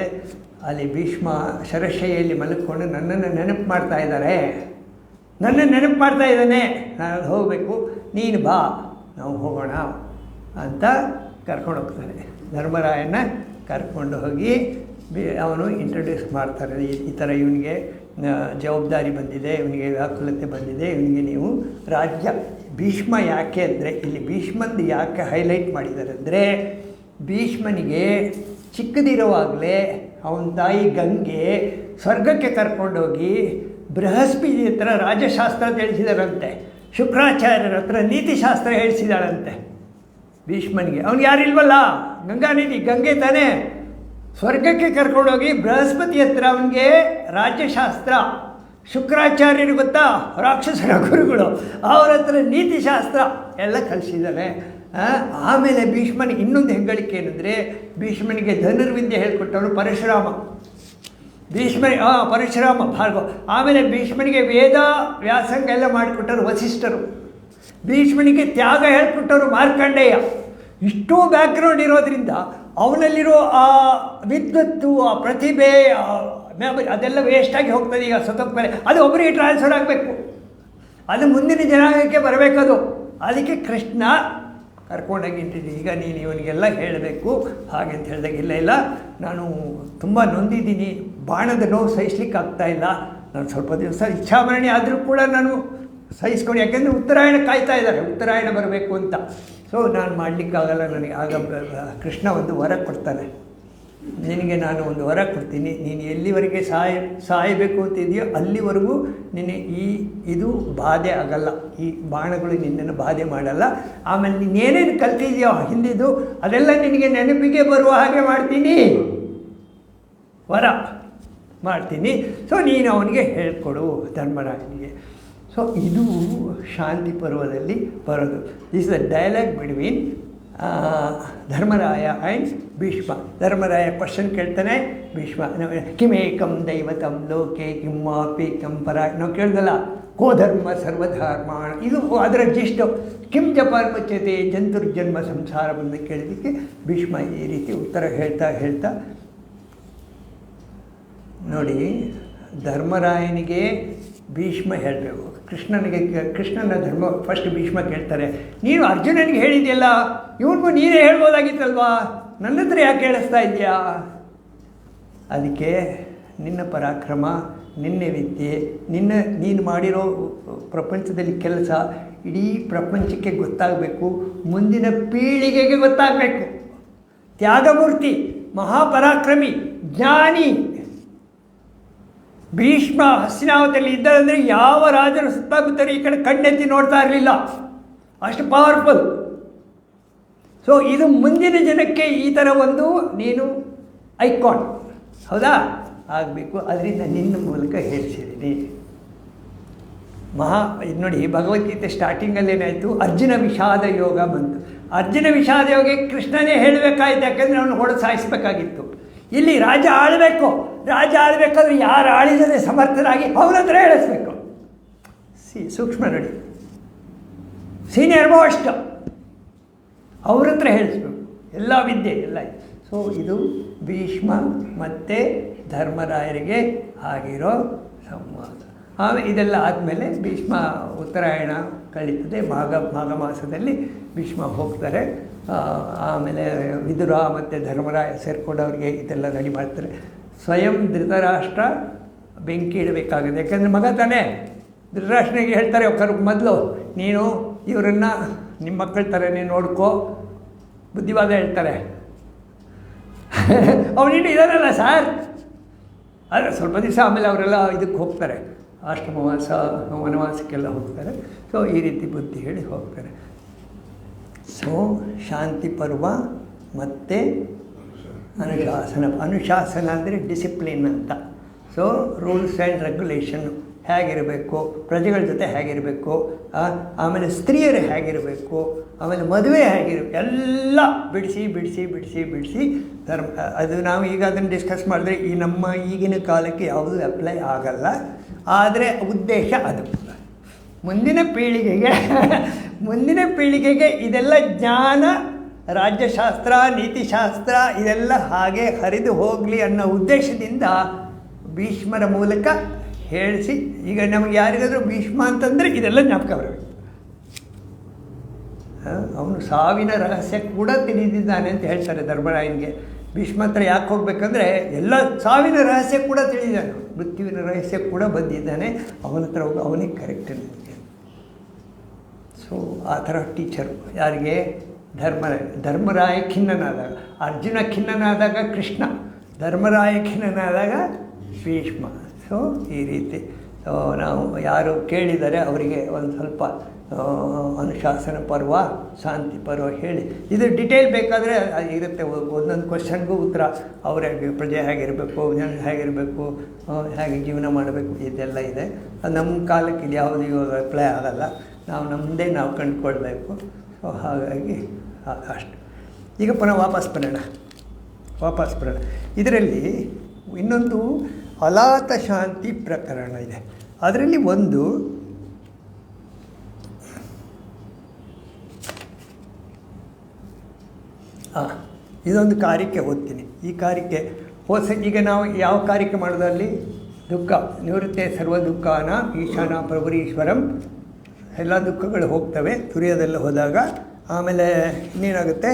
ಅಲ್ಲಿ ಭೀಷ್ಮ ಶರಶೈಯಲ್ಲಿ ಮಲಗಿಕೊಂಡು ನನ್ನನ್ನು ನೆನಪು ಮಾಡ್ತಾ ಇದ್ದಾನೆ, ನಾನು ಅಲ್ಲಿ ಹೋಗಬೇಕು, ನೀನು ಬಾ, ನಾವು ಹೋಗೋಣ ಅಂತ ಕರ್ಕೊಂಡು ಹೋಗ್ತಾರೆ. ಧರ್ಮರಾಯನ ಕರ್ಕೊಂಡು ಹೋಗಿ ಅವನು ಇಂಟ್ರೊಡ್ಯೂಸ್ ಮಾಡ್ತಾರೆ. ಈ ಥರ ಇವನಿಗೆ ಜವಾಬ್ದಾರಿ ಬಂದಿದೆ, ಇವನಿಗೆ ವ್ಯಾಕುಲತೆ ಬಂದಿದೆ, ಇವನಿಗೆ ನೀವು ರಾಜ್ಯ. ಭೀಷ್ಮ ಯಾಕೆ ಅಂದರೆ, ಇಲ್ಲಿ ಭೀಷ್ಮಂದು ಯಾಕೆ ಹೈಲೈಟ್ ಮಾಡಿದ್ದಾರೆ ಅಂದರೆ, ಭೀಷ್ಮನಿಗೆ ಚಿಕ್ಕದಿರುವಾಗಲೇ ಅವನ ತಾಯಿ ಗಂಗೆ ಸ್ವರ್ಗಕ್ಕೆ ಕರ್ಕೊಂಡೋಗಿ ಬೃಹಸ್ಪತಿ ಹತ್ರ ರಾಜಶಾಸ್ತ್ರ ತಿಳಿಸಿದಾರಂತೆ, ಶುಕ್ರಾಚಾರ್ಯರ ಹತ್ರ ನೀತಿಶಾಸ್ತ್ರ ಹೇಳಿಸಿದಾಳಂತೆ ಭೀಷ್ಮನಿಗೆ. ಅವ್ನಿಗೆ ಯಾರಿಲ್ವಲ್ಲ, ಗಂಗಾನಿಧಿ ಗಂಗೆ ತಾನೇ. ಸ್ವರ್ಗಕ್ಕೆ ಕರ್ಕೊಂಡೋಗಿ ಬೃಹಸ್ಪತಿ ಹತ್ರ ಅವನಿಗೆ ರಾಜ್ಯಶಾಸ್ತ್ರ, ಶುಕ್ರಾಚಾರ್ಯರು ಗೊತ್ತಾ, ರಾಕ್ಷಸರ ಗುರುಗಳು, ಅವ್ರ ಹತ್ರ ನೀತಿಶಾಸ್ತ್ರ ಎಲ್ಲ ಕಲಿಸಿದ್ದಾನೆ. ಆಮೇಲೆ ಭೀಷ್ಮನಿಗೆ ಇನ್ನೊಂದು ಹೆಗ್ಗಳಿಕೆ ಏನಂದರೆ, ಭೀಷ್ಮನಿಗೆ ಧನುರ್ವಿದ್ಯೆ ಹೇಳ್ಕೊಟ್ಟವನು ಪರಶುರಾಮ. ಪರಶುರಾಮ ಭಾರ್ಗವ. ಆಮೇಲೆ ಭೀಷ್ಮನಿಗೆ ವೇದ ವ್ಯಾಸಂಗ ಎಲ್ಲ ಮಾಡಿಕೊಟ್ಟರು ವಸಿಷ್ಠರು. ಭೀಷ್ಮನಿಗೆ ತ್ಯಾಗ ಹೇಳ್ಕೊಟ್ಟವರು ಮಾರ್ಕಂಡೇಯ. ಇಷ್ಟೋ ಬ್ಯಾಕ್ಗ್ರೌಂಡ್ ಇರೋದ್ರಿಂದ ಅವನಲ್ಲಿರೋ ಆ ವಿದ್ವತ್ತು, ಆ ಪ್ರತಿಭೆ, ಅದೆಲ್ಲ ವೇಸ್ಟಾಗಿ ಹೋಗ್ತದೆ. ಈಗ ಸತ್ತೋಗ್ಮೇಲೆ ಅದು ಒಬ್ಬರಿಗೆ ಟ್ರಾನ್ಸ್ಫರ್ ಆಗಬೇಕು, ಅದು ಮುಂದಿನ ಜನಾಂಗಕ್ಕೆ ಬರಬೇಕದು. ಅದಕ್ಕೆ ಕೃಷ್ಣ ಕರ್ಕೊಂಡೋಗಿ ಈಗ ನೀನು ಇವನಿಗೆಲ್ಲ ಹೇಳಬೇಕು ಹಾಗೆ ಅಂತ ಹೇಳಿದಾಗ, ಇಲ್ಲ ನಾನು ತುಂಬ ನೊಂದಿದ್ದೀನಿ, ಬಾಣದ ನೋವು ಸಹಿಸ್ಲಿಕ್ಕೆ ಆಗ್ತಾಯಿಲ್ಲ, ನಾನು ಸ್ವಲ್ಪ ದಿವಸ ಇಚ್ಛಾಮರಣಿ ಆದರೂ ಕೂಡ ನಾನು ಸಹಿಸ್ಕೊಂಡು, ಯಾಕೆಂದರೆ ಉತ್ತರಾಯಣ ಕಾಯ್ತಾ ಇದ್ದಾರೆ, ಉತ್ತರಾಯಣ ಬರಬೇಕು ಅಂತ. ಸೊ ನಾನು ಮಾಡಲಿಕ್ಕಾಗಲ್ಲ ನನಗೆ. ಆಗ ಕೃಷ್ಣ ಒಂದು ವರ ಕೊಡ್ತಾನೆ, ನಿನಗೆ ನಾನು ಒಂದು ವರ ಕೊಡ್ತೀನಿ, ನೀನು ಎಲ್ಲಿವರೆಗೆ ಸಾಯಬೇಕು ಅಂತಿದೆಯೋ ಅಲ್ಲಿವರೆಗೂ ಇದು ಬಾಧೆ ಆಗಲ್ಲ, ಈ ಬಾಣಗಳು ನಿನ್ನನ್ನು ಬಾಧೆ ಮಾಡಲ್ಲ. ಆಮೇಲೆ ನೀನೇನೇನು ಕಲ್ತಿದೆಯೋ ಹಿಂದಿದ್ದು ಅದೆಲ್ಲ ನಿನಗೆ ನೆನಪಿಗೆ ಬರುವ ಹಾಗೆ ಮಾಡ್ತೀನಿ, ವರ ಮಾಡ್ತೀನಿ. ಸೊ ನೀನು ಅವನಿಗೆ ಹೇಳ್ಕೊಡು ಧರ್ಮರಾಯನಿಗೆ. ಸೊ ಇದು ಶಾಂತಿ ಪರ್ವದಲ್ಲಿ ಬರೋದು. This is the dialogue between Dharmaraya and Bhishma. Dharmaraya question ಕೇಳ್ತಾನೆ, ಭೀಷ್ಮ ಕಿಮೇಕಂ ದೈವತಂ ಲೋಕೆ ಕಿಮ್ಮಾಪೇಕಂ ಪರ, ನಾವು ಕೇಳ್ದಲ್ಲ, ಕೋ ಧರ್ಮ ಸರ್ವಧರ್ಮಾಣ, ಇದು ಅದರ ಜಿಷ್ಟು. ಕಿಂ ಜಪಾನ್ ಮುಚ್ಯತೆ ಜಂತುರ್ಜನ್ಮ ಸಂಸಾರ ಬಂದು ಕೇಳಿದ್ದಕ್ಕೆ ಭೀಷ್ಮ ಈ ರೀತಿ ಉತ್ತರ ಹೇಳ್ತಾ ನೋಡಿ, ಧರ್ಮರಾಯನಿಗೆ ಭೀಷ್ಮ ಹೇಳಬೇಕು, ಕೃಷ್ಣನ ಧರ್ಮ ಫಸ್ಟ್ ಭೀಷ್ಮ ಕೇಳ್ತಾರೆ. ನೀನು ಅರ್ಜುನನಿಗೆ ಹೇಳಿದೆಯಲ್ಲ, ಇವನಿಗೂ ನೀನೇ ಹೇಳ್ಬೋದಾಗಿತ್ತಲ್ವಾ, ನನ್ನ ಹತ್ರ ಯಾಕೆ ಹೇಳಿಸ್ತಾ ಇದೆಯಾ? ಅದಕ್ಕೆ ನಿನ್ನ ಪರಾಕ್ರಮ, ನಿನ್ನ ವಿದ್ಯೆ, ನೀನು ಮಾಡಿರೋ ಪ್ರಪಂಚದಲ್ಲಿ ಕೆಲಸ ಇಡೀ ಪ್ರಪಂಚಕ್ಕೆ ಗೊತ್ತಾಗಬೇಕು, ಮುಂದಿನ ಪೀಳಿಗೆಗೆ ಗೊತ್ತಾಗಬೇಕು. ತ್ಯಾಗಮೂರ್ತಿ, ಮಹಾಪರಾಕ್ರಮಿ, ಜ್ಞಾನಿ ಭೀಷ್ಮ ಹಸ್ತಿನಾವತಿಯಲ್ಲಿ ಇದ್ದಾರಂದರೆ ಯಾವ ರಾಜರು ಸುತ್ತಮುತ್ತಲು ಈ ಕಡೆ ಕಣ್ಣೆತ್ತಿ ನೋಡ್ತಾ ಇರಲಿಲ್ಲ, ಅಷ್ಟು ಪವರ್ಫುಲ್. ಸೊ ಇದು ಮುಂದಿನ ಜನಕ್ಕೆ ಈ ಥರ ಒಂದು ನೀನು ಐಕಾನ್, ಹೌದಾ, ಆಗಬೇಕು. ಅದರಿಂದ ನಿನ್ನ ಮೂಲಕ ಹೇಳಿಸಿದ್ದೀನಿ. ನೋಡಿ, ಭಗವದ್ಗೀತೆ ಸ್ಟಾರ್ಟಿಂಗಲ್ಲಿ ಏನಾಯಿತು, ಅರ್ಜುನ ವಿಷಾದ ಯೋಗ ಬಂತು. ಅರ್ಜುನ ವಿಷಾದ ಯೋಗ ಕೃಷ್ಣನೇ ಹೇಳಬೇಕಾಯ್ತು, ಯಾಕೆಂದರೆ ಅವನು ಹೊಡೆದು ಸಾಯಿಸಬೇಕಾಗಿತ್ತು. ಇಲ್ಲಿ ರಾಜ ಆಳಬೇಕಾದ್ರೆ ಯಾರು ಆಳಿದರೆ ಸಮರ್ಥರಾಗಿ ಅವನ ಹತ್ರ ಹೇಳಿಸ್ಬೇಕು. ಸೂಕ್ಷ್ಮ ನೋಡಿ, ಸೀನಿಯರ್ ಮೋಸ್ಟ್ ಅವ್ರ ಹತ್ರ ಹೇಳಿಸ್ಬೇಕು ಎಲ್ಲ ವಿದ್ಯೆ ಎಲ್ಲ. ಸೊ ಇದು ಭೀಷ್ಮ ಮತ್ತು ಧರ್ಮರಾಯರಿಗೆ ಆಗಿರೋ ಸಂವಾದ. ಆಮೇಲೆ ಇದೆಲ್ಲ ಆದಮೇಲೆ ಭೀಷ್ಮ ಉತ್ತರಾಯಣ ಕಳೀತದೆ, ಮಾಘ ಮಾಸದಲ್ಲಿ ಭೀಷ್ಮ ಹೋಗ್ತಾರೆ. ಆಮೇಲೆ ವಿದುರ ಮತ್ತು ಧರ್ಮರಾಯ ಸೇರಿಕೊಂಡು ಅವ್ರಿಗೆ ಇದೆಲ್ಲ ರೆಡಿ ಮಾಡ್ತಾರೆ. ಸ್ವಯಂ ಧೃತರಾಷ್ಟ್ರ ಬೆಂಕಿ ಇಡಬೇಕಾಗುತ್ತೆ, ಯಾಕೆಂದರೆ ಮಗ ತಾನೇ. ಧೃತರಾಷ್ಟ್ರನಿಗೆ ಹೇಳ್ತಾರೆ ಮೊದಲು, ನೀನು ಇವರನ್ನು ನಿಮ್ಮ ಮಕ್ಕಳ ಥರನೇ ನೋಡ್ಕೋ, ಬುದ್ಧಿವಾದ ಹೇಳ್ತಾರೆ. ಅವನಿನ್ನು ಇದಾರಲ್ಲ ಸರ್, ಆದರೆ ಸ್ವಲ್ಪ ದಿವಸ ಆಮೇಲೆ ಅವರೆಲ್ಲ ಇದಕ್ಕೆ ಹೋಗ್ತಾರೆ, ಆಶ್ರಮವಾಸ ವನವಾಸಕ್ಕೆಲ್ಲ ಹೋಗ್ತಾರೆ. ಸೊ ಈ ರೀತಿ ಬುದ್ಧಿ ಹೇಳಿ ಹೋಗ್ತಾರೆ. ಸೊ ಶಾಂತಿ ಪರ್ವ ಮತ್ತು ಅನುಶಾಸನ ಅಂದರೆ ಡಿಸಿಪ್ಲಿನ್ ಅಂತ. ಸೊ ರೂಲ್ಸ್ ಆ್ಯಂಡ್ ರೆಗ್ಯುಲೇಷನ್ ಹೇಗಿರಬೇಕು, ಪ್ರಜೆಗಳ ಜೊತೆ ಹೇಗಿರಬೇಕು, ಆಮೇಲೆ ಸ್ತ್ರೀಯರು ಹೇಗಿರಬೇಕು, ಆಮೇಲೆ ಮದುವೆ ಹೇಗಿರಬೇಕು, ಎಲ್ಲ ಬಿಡಿಸಿ ಬಿಡಿಸಿ ಬಿಡಿಸಿ ಬಿಡಿಸಿ ಧರ್ಮ. ಅದು ನಾವು ಈಗ ಅದನ್ನು ಡಿಸ್ಕಸ್ ಮಾಡಿದ್ರೆ ಈ ನಮ್ಮ ಈಗಿನ ಕಾಲಕ್ಕೆ ಯಾವುದೂ ಅಪ್ಲೈ ಆಗಲ್ಲ. ಆದರೆ ಉದ್ದೇಶ ಅದು ಮುಂದಿನ ಪೀಳಿಗೆಗೆ ಇದೆಲ್ಲ ಜ್ಞಾನ, ರಾಜ್ಯಶಾಸ್ತ್ರ, ನೀತಿಶಾಸ್ತ್ರ ಇದೆಲ್ಲ ಹಾಗೆ ಹರಿದು ಹೋಗಲಿ ಅನ್ನೋ ಉದ್ದೇಶದಿಂದ ಭೀಷ್ಮರ ಮೂಲಕ ಹೇಳಿಸಿ. ಈಗ ನಮಗೆ ಯಾರಿಗಾದರೂ ಭೀಷ್ಮ ಅಂತಂದರೆ ಇದೆಲ್ಲ ಜ್ಞಾಪಕ ಬರಬೇಕು. ಅವನು ಸಾವಿನ ರಹಸ್ಯ ಕೂಡ ತಿಳಿದಿದ್ದಾನೆ ಅಂತ ಹೇಳ್ತಾರೆ ಧರ್ಮರಾಯನಿಗೆ. ಭೀಷ್ಮ ಹತ್ರ ಯಾಕೆ ಹೋಗ್ಬೇಕಂದ್ರೆ ಎಲ್ಲ ಸಾವಿನ ರಹಸ್ಯ ಕೂಡ ತಿಳಿದಿದ್ದಾನೆ, ಮೃತ್ಯುವಿನ ರಹಸ್ಯ ಕೂಡ ಬಂದಿದ್ದಾನೆ. ಅವನ ಹತ್ರ ಹೋಗಿ ಅವನಿಗೆ ಕರೆಕ್ಟ್ ನಿಮಗೆ. ಸೊ ಆ ಥರ ಟೀಚರು ಯಾರಿಗೆ? ಧರ್ಮರಾಯ ಖಿನ್ನನಾದಾಗ, ಅರ್ಜುನ ಖಿನ್ನನಾದಾಗ ಕೃಷ್ಣ, ಧರ್ಮರಾಯ ಖಿನ್ನನಾದಾಗ ಭೀಷ್ಮ. ಸೊ ಈ ರೀತಿ ನಾವು ಯಾರು ಕೇಳಿದರೆ ಅವರಿಗೆ ಒಂದು ಸ್ವಲ್ಪ ಅನುಶಾಸನ ಪರ್ವ, ಶಾಂತಿ ಪರ್ವ ಹೇಳಿ, ಇದು ಡಿಟೇಲ್ ಬೇಕಾದರೆ ಇರುತ್ತೆ. ಒಂದೊಂದು ಕ್ವಶನ್ಗೂ ಉತ್ತರ, ಅವರಿಗೆ ಪ್ರಜೆ ಹೇಗಿರಬೇಕು, ಜನ ಹೇಗಿರಬೇಕು, ಹೇಗೆ ಜೀವನ ಮಾಡಬೇಕು, ಇದೆಲ್ಲ ಇದೆ. ಅದು ನಮ್ಮ ಕಾಲಕ್ಕೆ ಇದು ಯಾವುದು ಇವಾಗ ಅಪ್ಲೈ ಆಗಲ್ಲ. ನಮ್ಮದೇ ನಾವು ಕಂಡುಕೊಳ್ಬೇಕು. ಸೊ ಹಾಗಾಗಿ ಅಷ್ಟು. ಈಗ ಪುನಃ ವಾಪಸ್ ಬರೋಣ. ಇದರಲ್ಲಿ ಇನ್ನೊಂದು ಅಲಾತ ಶಾಂತಿ ಪ್ರಕರಣ ಇದೆ. ಅದರಲ್ಲಿ ಒಂದು ಇದೊಂದು ಕಾರ್ಯಕ್ಕೆ ಓದ್ತೀನಿ. ಈ ಕಾರ್ಯಕ್ಕೆ ಈಗ ನಾವು ಯಾವ ಕಾರ್ಯಕ್ಕೆ ಮಾಡೋದಲ್ಲಿ ದುಃಖ ನಿವೃತ್ತೆ ಸರ್ವ ದುಃಖಾನ ಈಶಾನ ಪ್ರಭುರೀಶ್ವರಂ. ಎಲ್ಲ ದುಃಖಗಳು ಹೋಗ್ತವೆ ತುರಿಯೋದೆಲ್ಲ ಹೋದಾಗ. ಆಮೇಲೆ ಇನ್ನೇನಾಗುತ್ತೆ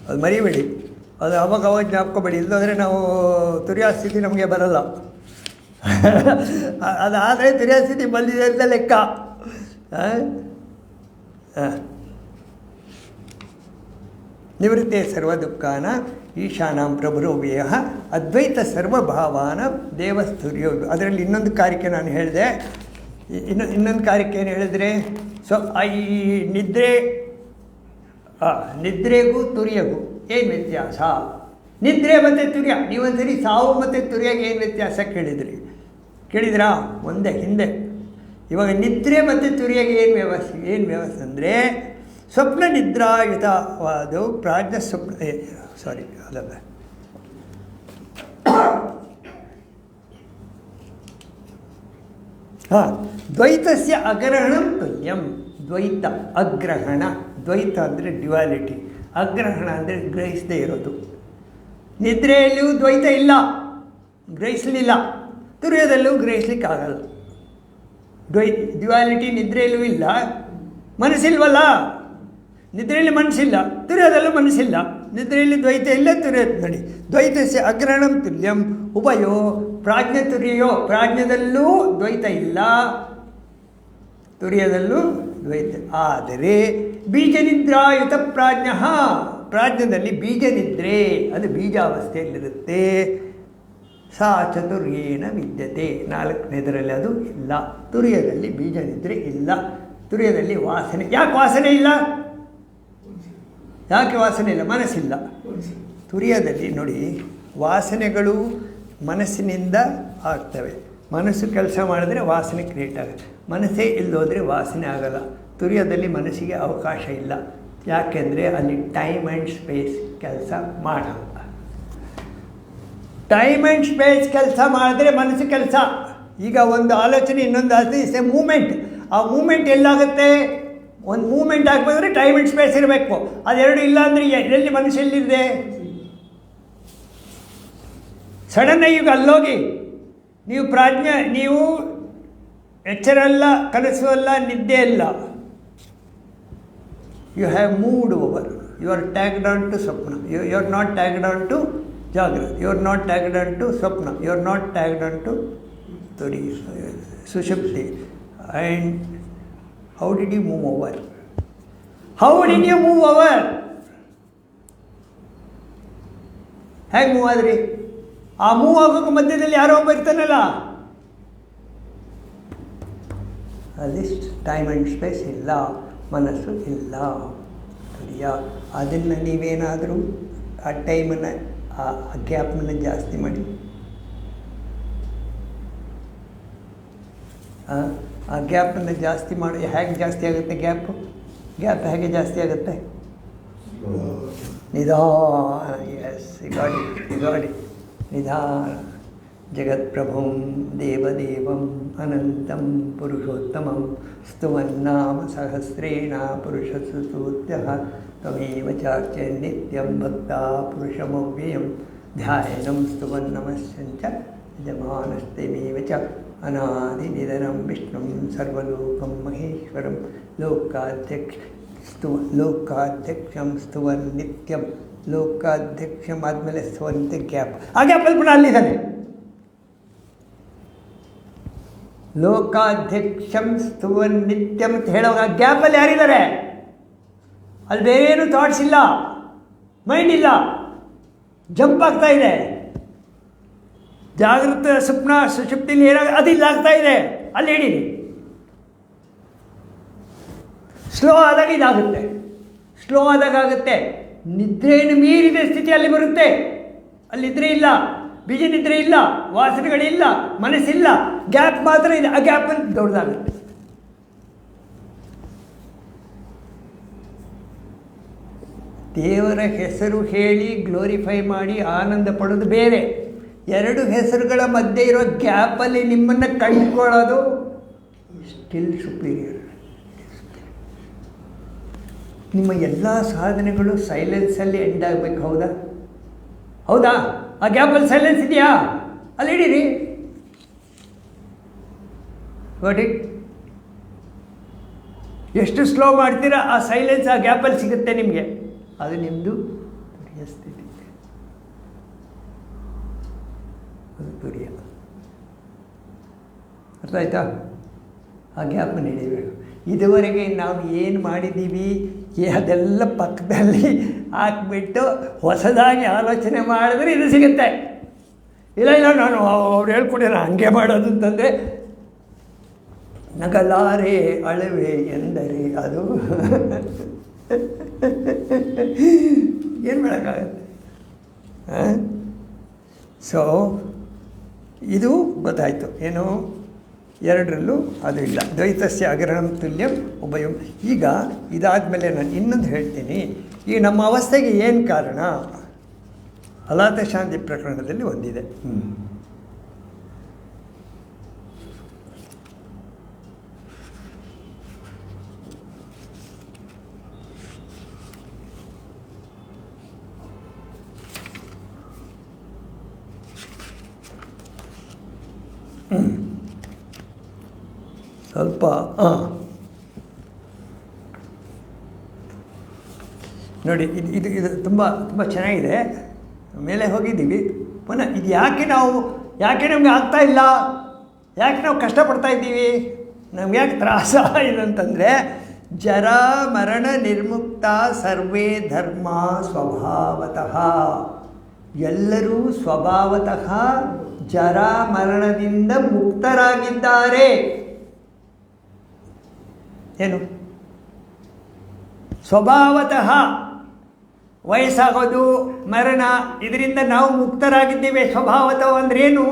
ಅದು ಮರಿಬೇಡಿ, ಅದು ಅವಾಗ ಜ್ಞಾಪಕಬೇಡಿ, ಇಲ್ಲಂದರೆ ನಾವು ತುರಿಯೋ ಸ್ಥಿತಿ ನಮಗೆ ಬರಲ್ಲ. ಅದಾದರೆ ತುರಿಯೋ ಸ್ಥಿತಿ ಬಂದಿದೆ ಅಂತ ಲೆಕ್ಕ. ನಿವೃತ್ತೆ ಸರ್ವ ದುಃಖಾನ ಈಶಾನಾಂ ಪ್ರಭುರೋವ್ಯಯ ಅದ್ವೈತ ಸರ್ವಭಾವಾನ ದೇವಸ್ತುರ್ಯೋ. ಅದರಲ್ಲಿ ಇನ್ನೊಂದು ಕಾರ್ಯಕ್ಕೆ ನಾನು ಹೇಳಿದೆ. ಇನ್ನೊಂದು ಕಾರ್ಯಕ್ಕೆ ಏನು ಹೇಳಿದರೆ, ಸೊ ಈ ನಿದ್ರೆಗೂ ತುರಿಯಗೂ ಏನು ವ್ಯತ್ಯಾಸ? ನಿದ್ರೆ ಮತ್ತು ತುರ್ಯ, ನೀವೊಂದ್ಸರಿ ಸಾವು ಮತ್ತು ತುರ್ಯಾಗೆ ಏನು ವ್ಯತ್ಯಾಸ ಕೇಳಿದ್ರಾ? ಒಂದೇ ಹಿಂದೆ. ಇವಾಗ ನಿದ್ರೆ ಮತ್ತು ತುರ್ಯಾಗೆ ಏನು ವ್ಯವಸ್ಥೆ ಅಂದರೆ, ಸ್ವಪ್ನ ನಿದ್ರಾಯುತವಾದ ಪ್ರಾಜ್ಞ ಸ್ವಪ್ನ ಅದಲ್ಲ, ದ್ವೈತಸ್ಯ ಅಗ್ರಹಣಂ ತುಲ್ಯಂ. ದ್ವೈತ ಅಗ್ರಹಣ, ದ್ವೈತ ಅಂದರೆ ಡ್ಯುಯಾಲಿಟಿ, ಅಗ್ರಹಣ ಅಂದರೆ ಗ್ರಹಿಸದೇ ಇರೋದು. ನಿದ್ರೆಯಲ್ಲಿಯೂ ದ್ವೈತ ಇಲ್ಲ, ಗ್ರಹಿಸಲಿಲ್ಲ. ತುರ್ಯದಲ್ಲೂ ಗ್ರಹಿಸ್ಲಿಕ್ಕಾಗಲ್ಲ. ಡ್ಯುಯಾಲಿಟಿ ನಿದ್ರೆಯಲ್ಲೂ ಇಲ್ಲ, ಮನಸ್ಸಿಲ್ವಲ್ಲ. ನಿದ್ರೆಯಲ್ಲಿ ಮನಸ್ಸಿಲ್ಲ, ತುರ್ಯದಲ್ಲೂ ಮನಸ್ಸಿಲ್ಲ. ನಿದ್ರೆಯಲ್ಲಿ ದ್ವೈತ ಇಲ್ಲ, ತುರ್ಯದ ನೋಡಿ. ದ್ವೈತಸ್ಯ ಅಗ್ರಹಣಂ ತುಲ್ಯಂ ಉಭಯೋ ಪ್ರಾಜ್ಞ ತುರ್ಯೋ. ಪ್ರಾಜ್ಞದಲ್ಲೂ ದ್ವೈತ ಇಲ್ಲ, ತುರ್ಯದಲ್ಲೂ ದ್ವೈತ. ಆದರೆ ಬೀಜನಿದ್ರಾಯುತ ಪ್ರಾಜ್ಞದಲ್ಲಿ ಬೀಜನಿದ್ರೆ, ಅದು ಬೀಜಾವಸ್ಥೆಯಲ್ಲಿರುತ್ತೆ. ಸಾ ಚತುರ್ಯೇನ ವಿದ್ಯತೆ, 4ನೇದರಲ್ಲಿ ಅದು ಇಲ್ಲ. ತುರ್ಯದಲ್ಲಿ ಬೀಜನಿದ್ರೆ ಇಲ್ಲ, ತುರ್ಯದಲ್ಲಿ ವಾಸನೆ. ಯಾಕೆ ವಾಸನೆ ಇಲ್ಲ? ಮನಸ್ಸಿಲ್ಲ. ತುರ್ಯದಲ್ಲಿ ನೋಡಿ, ವಾಸನೆಗಳು ಮನಸ್ಸಿನಿಂದ ಆಗ್ತವೆ. ಮನಸ್ಸು ಕೆಲಸ ಮಾಡಿದ್ರೆ ವಾಸನೆ ಕ್ರಿಯೇಟ್ ಆಗುತ್ತೆ. ಮನಸ್ಸೇ ಇಲ್ಲೋದ್ರೆ ವಾಸನೆ ಆಗಲ್ಲ. ತುರ್ಯದಲ್ಲಿ ಮನಸ್ಸಿಗೆ ಅವಕಾಶ ಇಲ್ಲ. ಯಾಕೆಂದರೆ ಅಲ್ಲಿ ಟೈಮ್ ಆ್ಯಂಡ್ ಸ್ಪೇಸ್ ಕೆಲಸ ಮಾಡಲ್ಲ. ಟೈಮ್ ಆ್ಯಂಡ್ ಸ್ಪೇಸ್ ಕೆಲಸ ಮಾಡಿದ್ರೆ ಮನಸ್ಸು ಕೆಲಸ. ಈಗ ಒಂದು ಆಲೋಚನೆ ಇನ್ನೊಂದು ಆಲೋಚನೆ ಇಸ್ ಎ ಮೂಮೆಂಟ್. ಆ ಮೂಮೆಂಟ್ ಎಲ್ಲಾಗುತ್ತೆ? ಒಂದು ಮೂಮೆಂಟ್ ಆಗಬೇಕಂದ್ರೆ ಟೈಮ್ ಆ್ಯಂಡ್ ಸ್ಪೇಸ್ ಇರಬೇಕು. ಅದೆರಡು ಇಲ್ಲ ಅಂದರೆ ಎಲ್ಲಿ ಮನಸ್ಸು ಎಲ್ಲಿದೆ? ಸಡನ್ನಾಗಿ ಈಗ ಅಲ್ಲೋಗಿ ನೀವು ಎಚ್ಚರ ಅಲ್ಲ, ಕನಸು ಅಲ್ಲ, ನಿದ್ದೆ ಅಲ್ಲ. You have moved over. You are tagged on to ಸ್ವಪ್ನ. You are not tagged on to ಜಾಗ್ರತೆ. You are not tagged on to ಸ್ವಪ್ನ. You are not tagged on to ಸುಷುಪ್ತಿ. And how did you move over? ಹೇಗೆ move ಆದ್ರಿ? ಆ move ಆಗೋಕ್ಕೆ ಮಧ್ಯದಲ್ಲಿ ಯಾರೋ ಒಬ್ಬ ಇರ್ತಾನಲ್ಲ, ಅಲ್ಲಿ ಟೈಮ್ ಆ್ಯಂಡ್ ಸ್ಪೇಸ್ ಇಲ್ಲ, ಮನಸ್ಸು ಇಲ್ಲ. ಅದನ್ನು ನೀವೇನಾದರೂ ಆ ಟೈಮನ್ನು, ಆ ಗ್ಯಾಪನ್ನು ಜಾಸ್ತಿ ಮಾಡಿ. ಆ ಗ್ಯಾಪನ್ನು ಜಾಸ್ತಿ ಮಾಡಿ ಹೇಗೆ ಜಾಸ್ತಿ ಆಗುತ್ತೆ ಗ್ಯಾಪ್ ಹೇಗೆ ಜಾಸ್ತಿ ಆಗುತ್ತೆ? ನಿಧಾನ. ಎಸ್, ಗಾಡಿ ನಿಧಾನ. ಜಗತ್ಪ್ರಭುಂ ದೇವದೇವಂ ಅನಂತಂ ಪುರುಷೋತ್ತಮಂ ಸ್ತುವನ್ನಾಮ ಸಹಸ್ರೇಣ ಪುರುಷಸ್ತುತ್ಯಃ ತ್ವಮೇವ ಚಾರ್ಚ್ಯ ನಿತ್ಯಂ ಭಕ್ತಾ ಪುರುಷಮವ್ಯಯಂ ಧ್ಯಾಯನಂ ಸ್ತುವನ್ನಮಸ್ಯಂಚ ಯಜಮಾನಸ್ತೆಮೇವ ಚ ಅನಾದಿನಿಧನಂ ವಿಷ್ಣುಂ ಸರ್ವಲೋಕಂ ಮಹೇಶ್ವರಂ ಲೋಕಾಧ್ಯಕ್ಷಂ ಸ್ತುವನ್ ನಿತ್ಯಂ. ಲೋಕಾಧ್ಯಕ್ಷಂ ಆದಮೇಲೆ ಸ್ತುವಂತೆ ಗ್ಯಾಪ್. ಆ ಗ್ಯಾಪಲ್ಲಿ ಪುನಃ ಅಲ್ಲಿದ್ದಾನೆ. ಲೋಕಾಧ್ಯಕ್ಷಂ ಸ್ತುವನ್ ನಿತ್ಯಂ ಅಂತ ಹೇಳುವಾಗ ಗ್ಯಾಪಲ್ಲಿ ಯಾರಿದ್ದಾರೆ? ಅಲ್ಲಿ ಬೇರೇನು ಥಾಟ್ಸ್ ಇಲ್ಲ, ಮೈಂಡ್ ಇಲ್ಲ, ಜಂಪ್ ಆಗ್ತಾ ಇದೆ. ಜಾಗೃತ ಸ್ವಪ್ನ ಸುಷುಪ್ತಿಲಿ ಏನಾಗ ಅದಿಲ್ಲ ಆಗ್ತಾ ಇದೆ. ಅಲ್ಲಿ ಹಿಡೀರಿ. ಸ್ಲೋ ಆದಾಗ ಇದಾಗುತ್ತೆ, ಸ್ಲೋ ಆದಾಗ ಆಗುತ್ತೆ. ನಿದ್ರೆಯನ್ನು ಮೀರಿದ ಸ್ಥಿತಿ ಅಲ್ಲಿ ಬರುತ್ತೆ. ಅಲ್ಲಿ ನಿದ್ರೆ ಇಲ್ಲ, ಬೀಜ ನಿದ್ರೆ ಇಲ್ಲ, ವಾಸನೆಗಳಿಲ್ಲ, ಮನಸ್ಸಿಲ್ಲ, ಗ್ಯಾಪ್ ಮಾತ್ರ ಇದೆ. ಆ ಗ್ಯಾಪಲ್ಲಿ ದೊಡ್ಡದಾಗುತ್ತೆ. ದೇವರ ಹೆಸರು ಹೇಳಿ ಗ್ಲೋರಿಫೈ ಮಾಡಿ ಆನಂದ ಪಡೋದು ಬೇರೆ. ಎರಡು ಹೆಸರುಗಳ ಮಧ್ಯೆ ಇರೋ ಗ್ಯಾಪಲ್ಲಿ ನಿಮ್ಮನ್ನು ಕಂಡುಕೊಳ್ಳೋದು ಸ್ಟಿಲ್ ಸುಪೀರಿಯರ್. ನಿಮ್ಮ ಎಲ್ಲ ಸಾಧನೆಗಳು ಸೈಲೆನ್ಸಲ್ಲಿ ಎಂಡ್ ಆಗಬೇಕು. ಹೌದಾ? ಆ ಗ್ಯಾಪಲ್ಲಿ ಸೈಲೆನ್ಸ್ ಇದೆಯಾ? ಅಲ್ಲಿ ಹಿಡೀರಿ. ನೋಡಿ, ಎಷ್ಟು ಸ್ಲೋ ಮಾಡ್ತೀರಾ ಆ ಸೈಲೆನ್ಸ್ ಆ ಗ್ಯಾಪಲ್ಲಿ ಸಿಗುತ್ತೆ ನಿಮಗೆ. ಅದು ನಿಮ್ಮದು ತುರಿಯ ಸ್ಥಿತಿ. ಅದು ತುರಿಯ. ಅರ್ಥ ಆಯ್ತಾ? ಆ ಗ್ಯಾಪನ್ನು ಹಿಡಿಬೇಕು. ಇದುವರೆಗೆ ನಾವು ಏನು ಮಾಡಿದ್ದೀವಿ ಅದೆಲ್ಲ ಪಕ್ಕದಲ್ಲಿ ಹಾಕ್ಬಿಟ್ಟು ಹೊಸದಾಗಿ ಆಲೋಚನೆ ಮಾಡಿದ್ರೆ ಇದು ಸಿಗುತ್ತೆ. ಇಲ್ಲ ನಾನು ಅವ್ರು ಹೇಳ್ಕೊಡಿಲ್ಲ ಹಂಗೆ ಮಾಡೋದು ಅಂತಂದರೆ ನಗಲಾರೆ ಅಳವೆ ಎಂದರೆ ಅದು ಏನು ಮಾಡೋಕ್ಕಾಗತ್ತೆ? ಸೊ ಇದು ಗೊತ್ತಾಯಿತು. ಏನು? ಎರಡರಲ್ಲೂ ಅದು ಇಲ್ಲ. ದ್ವೈತಸ್ಯ ಅಗ್ರಹಂ ತುಲ್ಯಂ ಉಭಯಂ. ಈಗ ಇದಾದಮೇಲೆ ನಾನು ಇನ್ನೊಂದು ಹೇಳ್ತೀನಿ. ಈ ನಮ್ಮ ಅವಸ್ಥೆಗೆ ಏನು ಕಾರಣ? ಅಲಾತ ಶಾಂತಿ ಪ್ರಕರಣದಲ್ಲಿ ಒಂದಿದೆ. ಸ್ವಲ್ಪ ನೋಡಿ, ಇದು ತುಂಬ ತುಂಬ ಚೆನ್ನಾಗಿದೆ. ಮೇಲೆ ಹೋಗಿದ್ದೀವಿ. ಪುನಃ ಇದು ಯಾಕೆ ನಮಗೆ ಆಗ್ತಾ ಇಲ್ಲ, ಯಾಕೆ ನಾವು ಕಷ್ಟಪಡ್ತಾ ಇದ್ದೀವಿ, ನಮ್ಗೆ ಯಾಕೆ ತ್ರಾಸ ಇದೆ ಅಂತಂದರೆ, ಜರಾ ಮರಣ ನಿರ್ಮುಕ್ತ ಸರ್ವೇ ಧರ್ಮ ಸ್ವಭಾವತಃ. ಎಲ್ಲರೂ ಸ್ವಭಾವತಃ ಜರಾ ಮರಣದಿಂದ ಮುಕ್ತರಾಗಿದ್ದಾರೆ. ಏನು? ಸ್ವಭಾವತಃ ವಯಸ್ಸಾಗೋದು, ಮರಣ, ಇದರಿಂದ ನಾವು ಮುಕ್ತರಾಗಿದ್ದೇವೆ. ಸ್ವಭಾವತಃ ಅಂದ್ರೇನು?